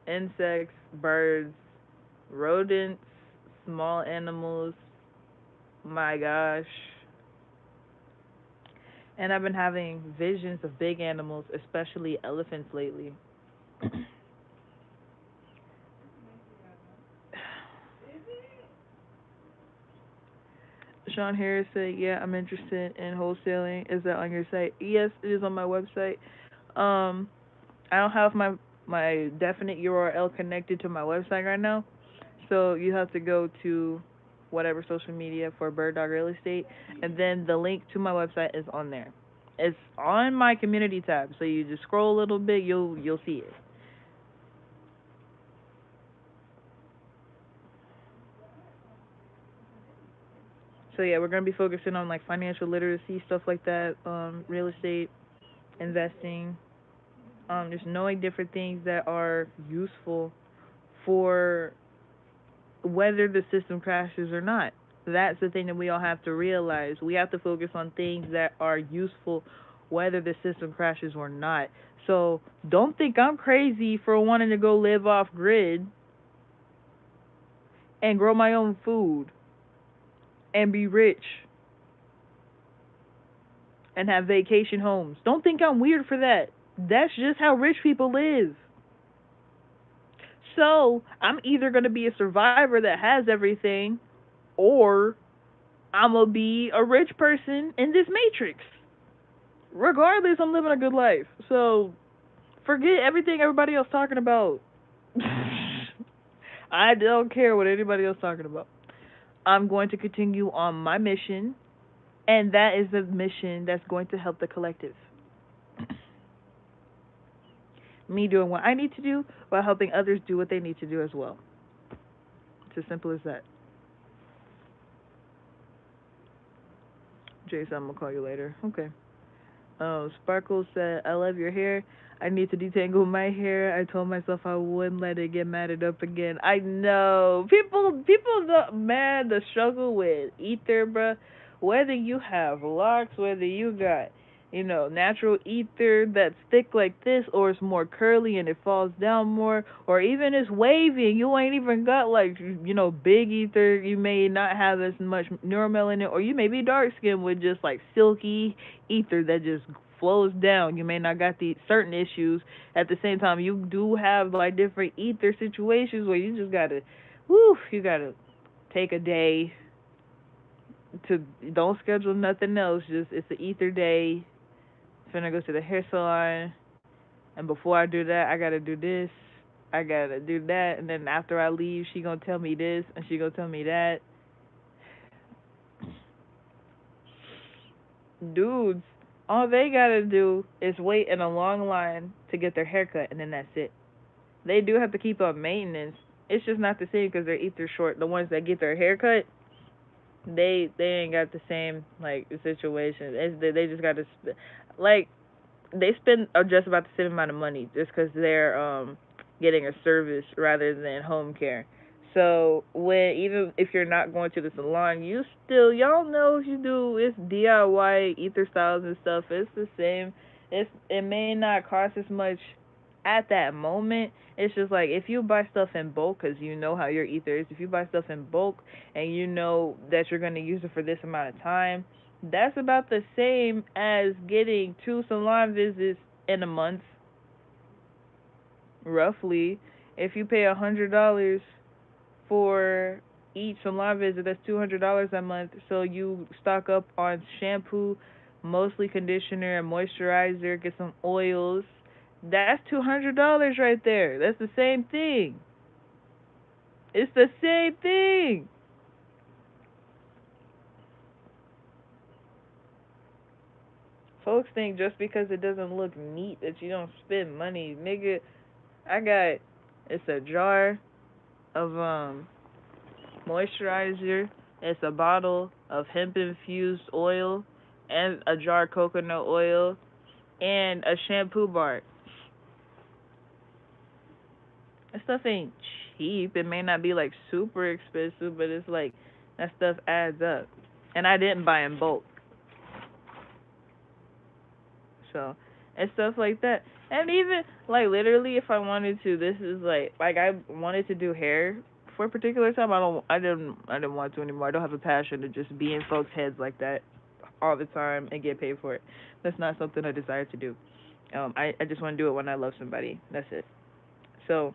insects, birds, rodents, small animals. My gosh. And I've been having visions of big animals, especially elephants lately. Sean Harris said, "Yeah, I'm interested in wholesaling. Is that on your site?" Yes, it is on my website. Um, I don't have my definite URL connected to my website right now, so you have to go to whatever social media for Bird Dog Real Estate, and then the link to my website is on there. It's on my community tab, so you just scroll a little bit, you'll see it. So yeah, we're gonna be focusing on like financial literacy, stuff like that, real estate, investing, just knowing different things that are useful for whether the system crashes or not. That's the thing that we all have to realize. We have to focus on things that are useful whether the system crashes or not. So don't think I'm crazy for wanting to go live off grid and grow my own food and be rich and have vacation homes. Don't think I'm weird for that. That's just how rich people live. So I'm either going to be a survivor that has everything, or I'm going to be a rich person in this matrix. Regardless, I'm living a good life. So forget everything everybody else talking about. I don't care what anybody else talking about. I'm going to continue on my mission, and that is the mission that's going to help the collective. Me doing what I need to do while helping others do what they need to do as well. It's as simple as that. Jason, I'm gonna call you later. Okay. Sparkle said, I love your hair. I need to detangle my hair. I told myself I wouldn't let it get matted up again. I know. People, man, the struggle with ether, bruh. Whether you have locks, whether you got, natural ether that's thick like this, or it's more curly and it falls down more, or even it's wavy and you ain't even got like, big ether. You may not have as much neuromelanin, or you may be dark skinned with just like silky ether that just flows down. You may not got the certain issues. At the same time, you do have like different ether situations where you just gotta, you gotta take a day to, don't schedule nothing else. Just, it's the ether day. Finna go to the hair salon, and before I do that, I gotta do this. I gotta do that, and then after I leave, she gonna tell me this, and she gonna tell me that. Dudes, all they gotta do is wait in a long line to get their hair cut, and then that's it. They do have to keep up maintenance. It's just not the same because their ether short. The ones that get their hair cut, they ain't got the same like situation. They just got to like they spend just about the same amount of money just because they're getting a service rather than home care. So when, even if you're not going to the salon, you still, y'all know, if you do, it's DIY ether styles and stuff. It's the same. It may not cost as much at that moment. It's just like if you buy stuff in bulk, because you know how your ether is. If you buy stuff in bulk and you know that you're going to use it for this amount of time, that's about the same as getting 2 salon visits in a month, roughly. If you pay $100 for each salon visit, that's $200 a month. So you stock up on shampoo, mostly conditioner and moisturizer, get some oils. That's $200 right there. That's the same thing. It's the same thing. Folks think just because it doesn't look neat that you don't spend money. Nigga, I got, it's a jar of moisturizer. It's a bottle of hemp infused oil and a jar of coconut oil and a shampoo bar. That stuff ain't cheap. It may not be like super expensive, but it's like that stuff adds up. And I didn't buy in bulk. So, and stuff like that. And even like literally if I wanted to, this is like I wanted to do hair for a particular time. I didn't want to anymore. I don't have a passion to just be in folks' heads like that all the time and get paid for it. That's not something I desire to do. I just want to do it when I love somebody. That's it. So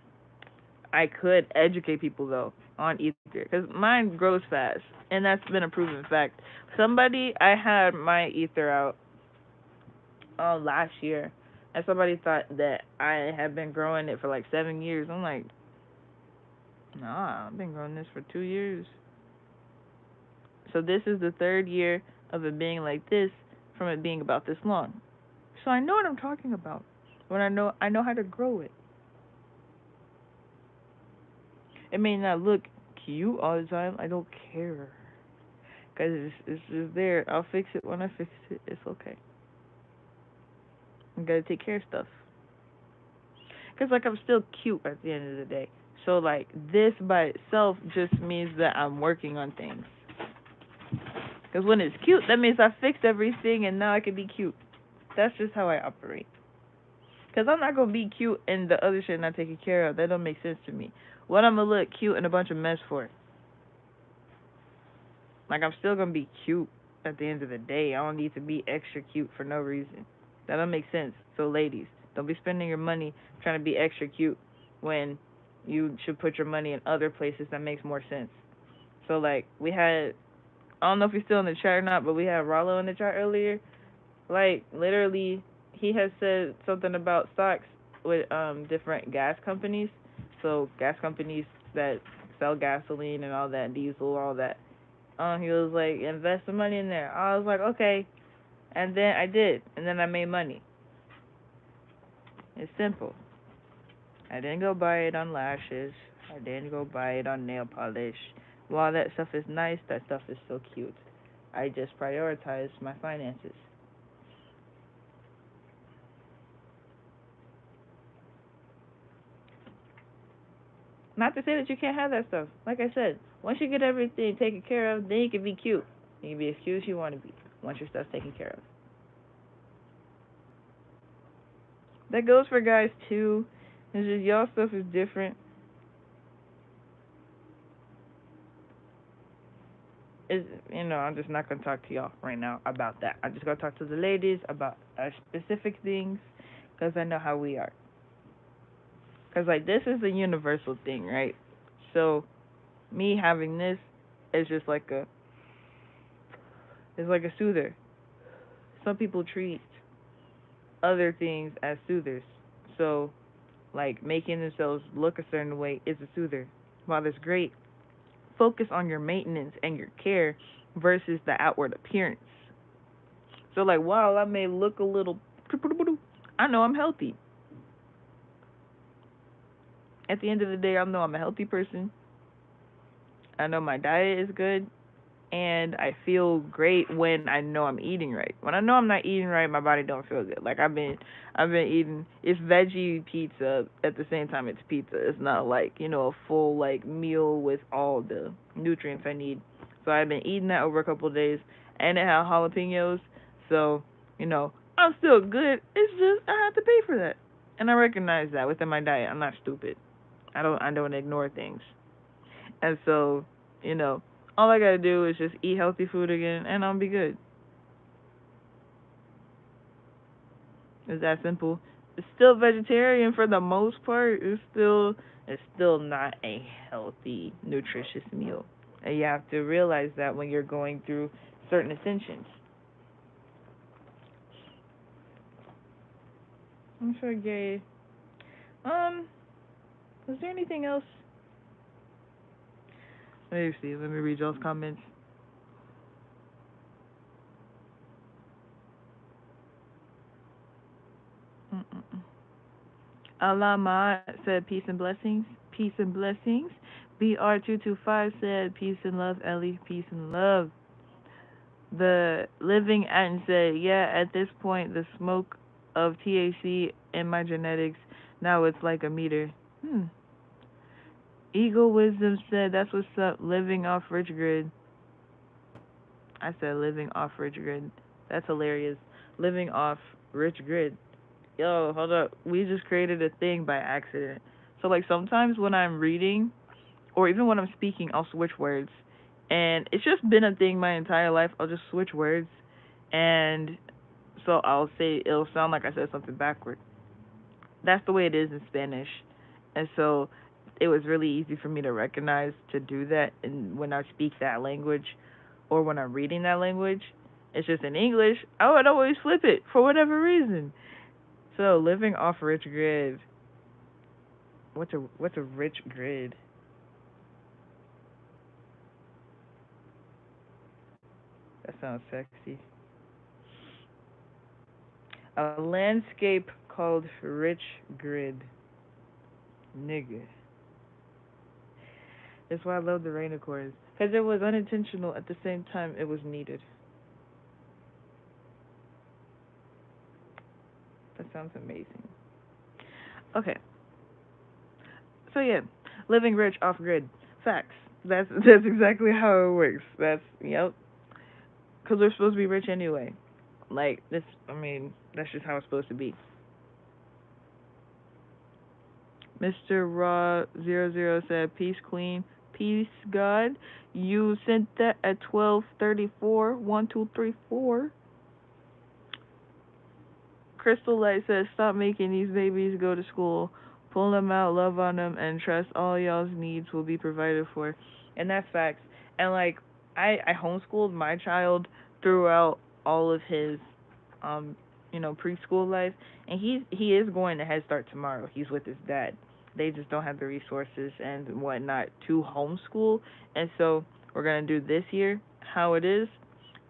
I could educate people though on ether because mine grows fast, and that's been a proven fact. I had my ether out last year, and somebody thought that I had been growing it for like 7 years. I'm like, nah, I've been growing this for 2 years. So this is the third year of it being like this from it being about this long. So I know what I'm talking about. When I know how to grow it. It may not look cute all the time. I don't care. Cause it's just there. I'll fix it when I fix it. It's okay. I gotta take care of stuff. Cause like I'm still cute at the end of the day. So like this by itself just means that I'm working on things. Cause when it's cute, that means I fixed everything and now I can be cute. That's just how I operate. Cause I'm not gonna be cute and the other shit not taken care of. That don't make sense to me. What I'm gonna look cute and a bunch of mess for? Like I'm still gonna be cute at the end of the day. I don't need to be extra cute for no reason. That don't make sense. So ladies, don't be spending your money trying to be extra cute when you should put your money in other places that makes more sense. So like we had, I don't know if he's still in the chat or not, but we had Rollo in the chat earlier. Like literally, he has said something about stocks with different gas companies. So gas companies that sell gasoline and all that, diesel, all that. He was like, invest the money in there. I was like, okay. And then I did. And then I made money. It's simple. I didn't go buy it on lashes. I didn't go buy it on nail polish. While that stuff is nice, that stuff is so cute. I just prioritized my finances. Not to say that you can't have that stuff. Like I said, once you get everything taken care of, then you can be cute. You can be as cute as you want to be once your stuff's taken care of. That goes for guys too. It's just y'all stuff is different. Is I'm just not gonna talk to y'all right now about that. I'm just gonna talk to the ladies about specific things because I know how we are. Because like this is a universal thing, right? So me having this is just like a soother. Some people treat other things as soothers. So like making themselves look a certain way is a soother. While that's great, focus on your maintenance and your care versus the outward appearance. So like while I may look a little, I know I'm healthy. At the end of the day, I know I'm a healthy person. I know my diet is good, and I feel great when I know I'm eating right. When I know I'm not eating right, my body don't feel good. Like I've been eating, it's veggie pizza at the same time it's pizza. It's not like a full like meal with all the nutrients I need. So I've been eating that over a couple of days, and it had jalapenos. So I'm still good. It's just I have to pay for that, and I recognize that within my diet. I'm not stupid. I don't ignore things. And so, all I gotta do is just eat healthy food again and I'll be good. It's that simple. It's still vegetarian for the most part. It's still not a healthy, nutritious meal. And you have to realize that when you're going through certain ascensions. I'm sure gay. Was there anything else? Let me see. Let me read y'all's comments. Mm-mm. Alama said peace and blessings. Peace and blessings. BR225 said peace and love. Ellie, peace and love. The living and said, yeah, at this point, the smoke of THC in my genetics, now it's like a meter. Hmm. Eagle Wisdom said, that's what's up, living off rich grid. I said living off rich grid. That's hilarious. Living off rich grid. Yo, hold up. We just created a thing by accident. So, like, sometimes when I'm reading, or even when I'm speaking, I'll switch words. And it's just been a thing my entire life. I'll just switch words. And so I'll say, it'll sound like I said something backward. That's the way it is in Spanish. And so it was really easy for me to recognize to do that. And when I speak that language, or when I'm reading that language, it's just in English, I would always flip it for whatever reason. So living off rich grid. What's a rich grid? That sounds sexy. A landscape called Rich Grid. Nigga. That's why I love the reignicorns. Because it was unintentional at the same time it was needed. That sounds amazing. Okay. So yeah, living rich off grid. Facts. That's exactly how it works. That's yep. Because we're supposed to be rich anyway. Like this. I mean, that's just how it's supposed to be. Mr. Raw 00 said, "Peace, Queen. Peace, God. You sent that at 12:34. 1234. Crystal Light says, "Stop making these babies go to school. Pull them out, love on them, and trust all y'all's needs will be provided for." And that's facts. And like, I homeschooled my child throughout all of his, um, preschool life, and he is going to Head Start tomorrow. He's with his dad. They just don't have the resources and whatnot to homeschool, and so we're gonna do this year how it is,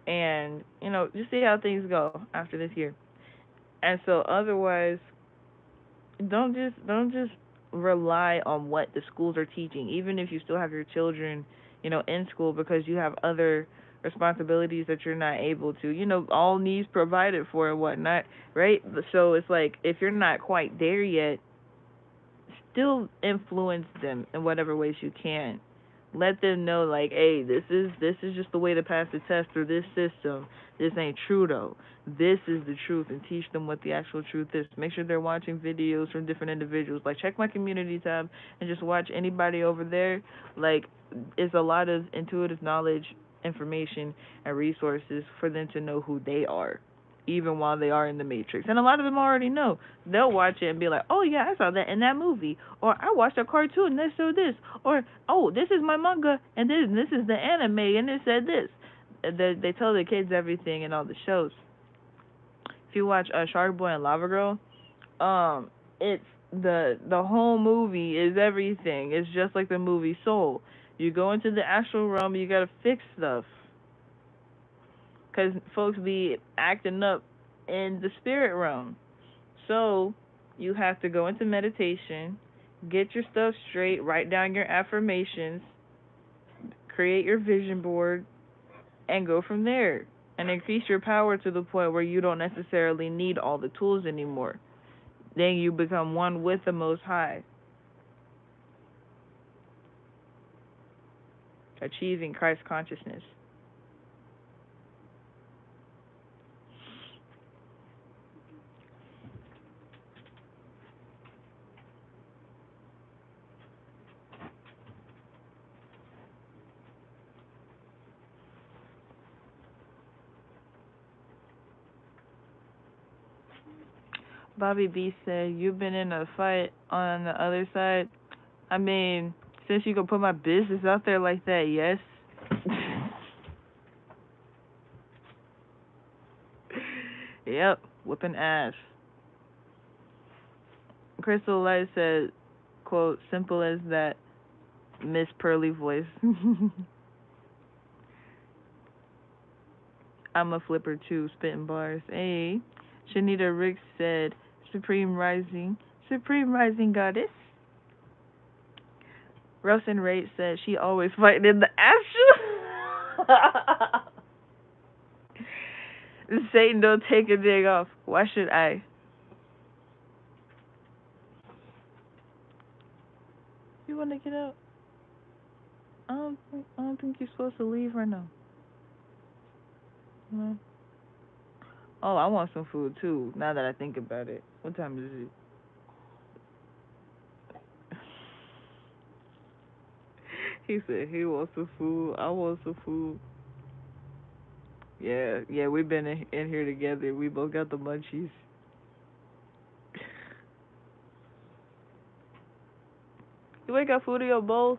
and just see how things go after this year. And so otherwise, don't just rely on what the schools are teaching, even if you still have your children, in school because you have other responsibilities that you're not able to, all needs provided for and whatnot, right? So it's like if you're not quite there yet, still influence them in whatever ways you can. Let them know like, hey, this is just the way to pass the test through this system. This ain't true though. This is the truth, and teach them what the actual truth is. Make sure they're watching videos from different individuals. Like check my community tab and just watch anybody over there. Like it's a lot of intuitive knowledge, information, and resources for them to know who they are, even while they are in the matrix. And a lot of them already know. They'll watch it and be like, "Oh yeah, I saw that in that movie," or "I watched a cartoon that showed this," or "Oh, this is my manga and this is the anime and it said this." They tell the kids everything in all the shows. If you watch Shark Boy and Lava Girl, it's the whole movie is everything. It's just like the movie Soul. You go into the astral realm, you gotta fix stuff, cause folks be acting up in the spirit realm. So you have to go into meditation, get your stuff straight, write down your affirmations, create your vision board, and go from there. And increase your power to the point where you don't necessarily need all the tools anymore. Then you become one with the Most High, achieving Christ consciousness. Bobby B said, "You've been in a fight on the other side." I mean, since you can put my business out there like that, yes. Yep, whooping ass. Crystal Light said, quote, "Simple as that, Miss Pearly voice." I'm a flipper too, spitting bars. Hey. Shanita Rick said, Supreme Rising Goddess. Rosen Rate said she always fighting in the astral. Satan don't take a day off. Why should I? You wanna get out? I don't think you're supposed to leave right now. No. Oh, I want some food too. Now that I think about it, what time is it? He said he wants some food. I want some food. Yeah, yeah, we've been in here together. We both got the munchies. You ain't got food in your bowl?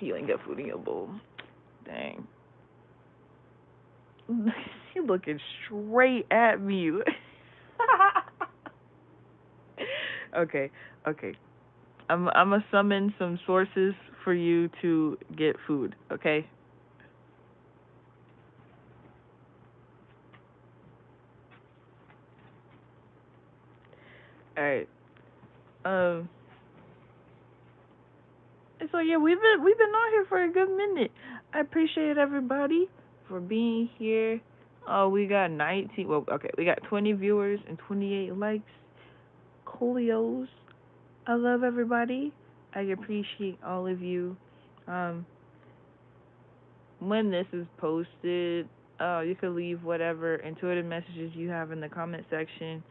You ain't got food in your bowl. Dang. You looking straight at me. Okay, okay. I'm gonna summon some sources for you to get food, okay? All right. Um. So yeah, we've been on here for a good minute. I appreciate everybody for being here. Oh, we got 19. Well, okay, we got 20 viewers and 28 likes. Coolios. I love everybody. I appreciate all of you. Um, when this is posted, you can leave whatever intuitive messages you have in the comment section,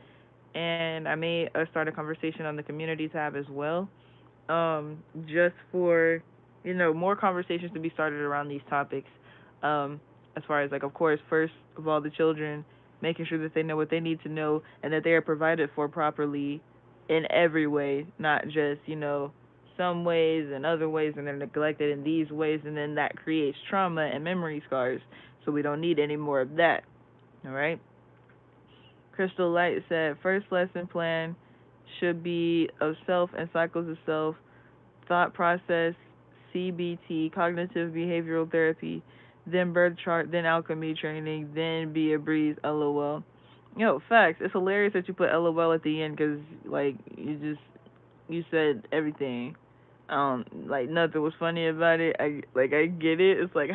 and I may start a conversation on the community tab as well. Just for more conversations to be started around these topics. As far as like, of course, first of all, the children, making sure that they know what they need to know and that they are provided for properly in every way, not just some ways and other ways, and they're neglected in these ways, and then that creates trauma and memory scars. So we don't need any more of that. All right. Crystal Light said first lesson plan should be of self and cycles of self, thought process, CBT, cognitive behavioral therapy, then birth chart, then alchemy training, then be a breeze, LOL. Yo, facts. It's hilarious that you put LOL at the end because, like, you said everything. Like nothing was funny about it. I get it. It's like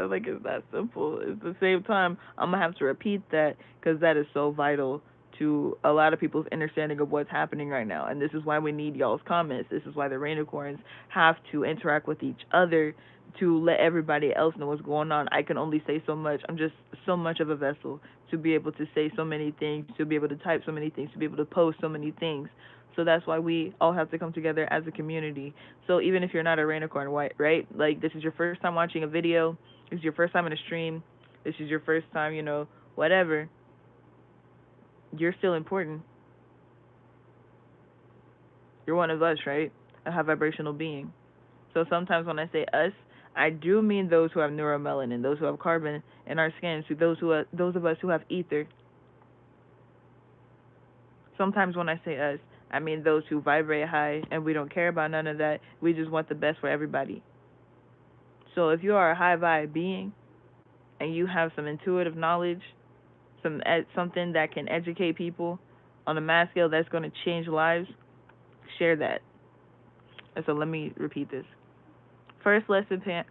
like it's that simple. At the same time, I'm gonna have to repeat that because that is so vital to a lot of people's understanding of what's happening right now. And this is why we need y'all's comments. This is why the reignicorns have to interact with each other to let everybody else know what's going on. I can only say so much. I'm just so much of a vessel to be able to say so many things, to be able to type so many things, to be able to post so many things. So that's why we all have to come together as a community. So even if you're not a reignicorn, right? Like this is your first time watching a video, this is your first time in a stream, this is your first time, whatever. You're still important. You're one of us, right? A high vibrational being. So sometimes when I say us, I do mean those who have neuromelanin, those who have carbon in our skin, to those of us who have ether. Sometimes when I say us, I mean those who vibrate high and we don't care about none of that. We just want the best for everybody. So if you are a high vibe being and you have some intuitive knowledge, something that can educate people on a mass scale that's going to change lives, share that. And so let me repeat this. First lesson plan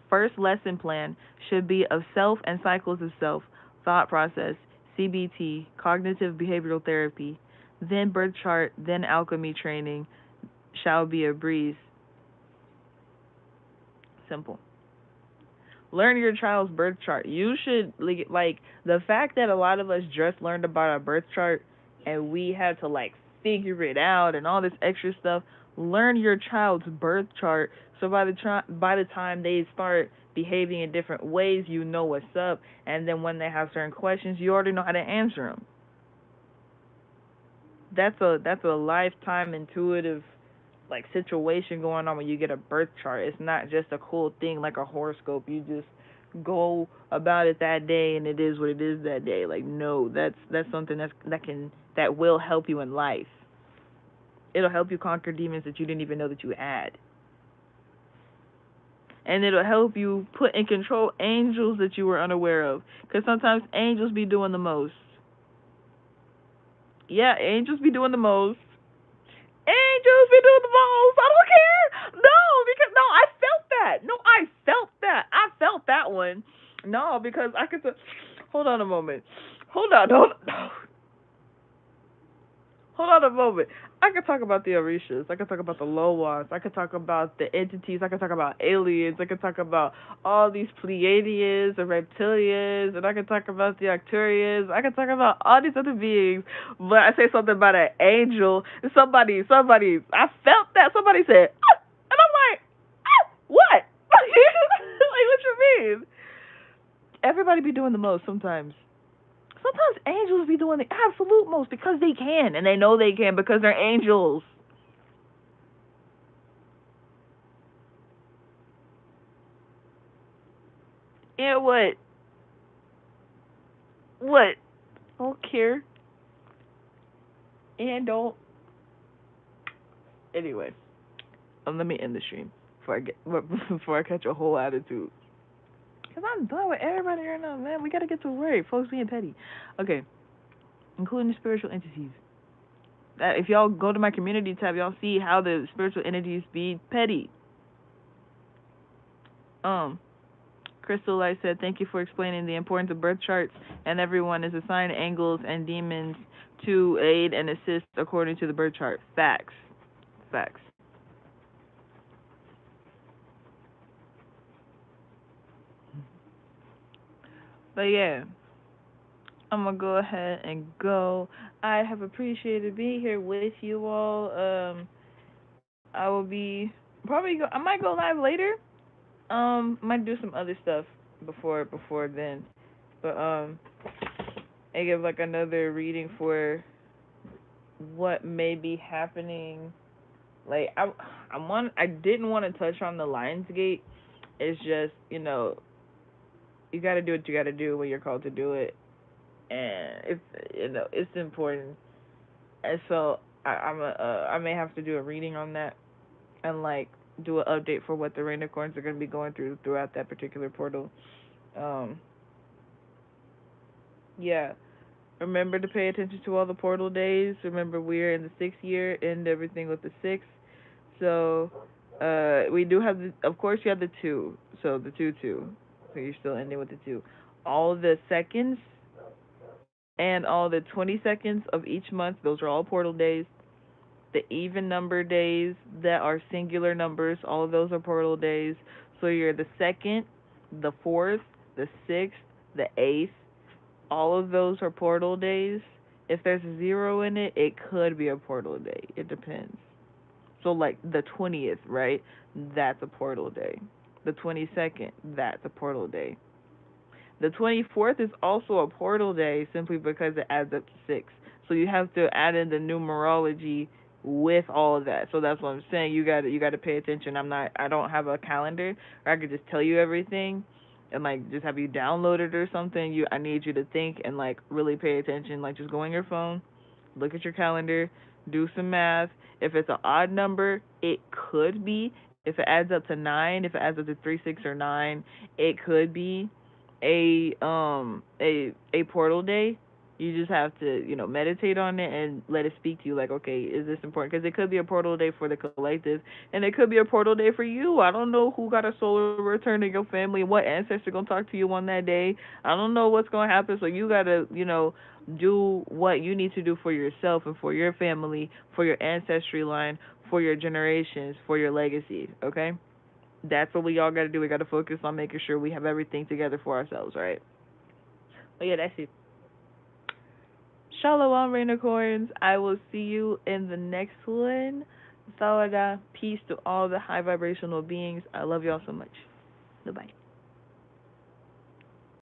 First lesson plan should be of self and cycles of self, thought process, CBT, cognitive behavioral therapy, then birth chart, then alchemy training, shall be a breeze. Simple. Learn your child's birth chart. You should like the fact that a lot of us just learned about our birth chart and we had to like figure it out and all this extra stuff. Learn your child's birth chart so by the time they start behaving in different ways, you know what's up, and then when they have certain questions, you already know how to answer them. That's a lifetime intuitive like situation going on when you get a birth chart. It's not just a cool thing like a horoscope. You just go about it that day and it is what it is that day. Like no, that's something that will help you in life. It'll help you conquer demons that you didn't even know that you had. And it'll help you put in control angels that you were unaware of. Because sometimes angels be doing the most. Yeah, angels be doing the most. Angels be doing the most. I don't care. No, because no, I felt that. No, I felt that. I felt that one. No, because I could. Hold on a moment. Hold on. Hold on a moment. I could talk about the Orishas. I could talk about the Lowans. I could talk about the entities. I could talk about aliens. I could talk about all these Pleiadians and reptilians. And I could talk about the Arcturians. I could talk about all these other beings. But I say something about an angel. Somebody, I felt that. Somebody said, ah! And I'm like, ah, what? Like, what you mean? Everybody be doing the most sometimes. Sometimes angels be doing the absolute most because they can, and they know they can because they're angels. And what? What? Don't care. And don't. Anyway, let me end the stream before I catch a whole attitude. Cause I'm done with everybody right now, man. We gotta get to work. Folks being petty. Okay, including the spiritual entities. If y'all go to my community tab, y'all see how the spiritual energies be petty. Um, Crystal Light said, "Thank you for explaining the importance of birth charts, and everyone is assigned angels and demons to aid and assist according to the birth chart." Facts. Facts. But yeah, I'm gonna go ahead and go. I have appreciated being here with you all. I will be probably I might go live later. Might do some other stuff before then. But I give like another reading for what may be happening. Like I didn't want to touch on the Lionsgate. It's just, you got to do what you got to do when you're called to do it, and it's important. And so I may have to do a reading on that and like do an update for what the reignicorns are going to be going through throughout that particular portal. Um, yeah. Remember to pay attention to all the portal days. Remember we're in the 6th year, end everything with the 6. So, we do have of course you have the 2. So the 2 2. So you're still ending with the 2. All the seconds and all the 20 seconds of each month, those are all portal days. The even number days that are singular numbers, all of those are portal days. So you're the 2nd, the 4th, the 6th, the 8th, all of those are portal days. If there's a 0 in it, it could be a portal day. It depends. So like the 20th, right? That's a portal day. The 22nd, that's a portal day. The 24th is also a portal day simply because it adds up to 6. So you have to add in the numerology with all of that. So that's what I'm saying. You got to pay attention. I don't have a calendar, or I could just tell you everything and like just have you download it or something. I need you to think and like really pay attention. Like just go on your phone, look at your calendar, do some math. If it's an odd number, it could be. If it adds up to 9, if it adds up to 3, 6, or 9, it could be a portal day. You just have to meditate on it and let it speak to you. Like, okay, is this important? Because it could be a portal day for the collective, and it could be a portal day for you. I don't know who got a solar return in your family, what ancestor gonna talk to you on that day. I don't know what's gonna happen. So you gotta do what you need to do for yourself and for your family, for your ancestry line, for your generations, for your legacy. Okay. That's what we all got to do. We got to focus on making sure we have everything together for ourselves, right? But yeah, that's it. Shalom, Rainicorns. I will see you in the next one. Sawada. Peace to all the high vibrational beings. I love y'all so much. Goodbye.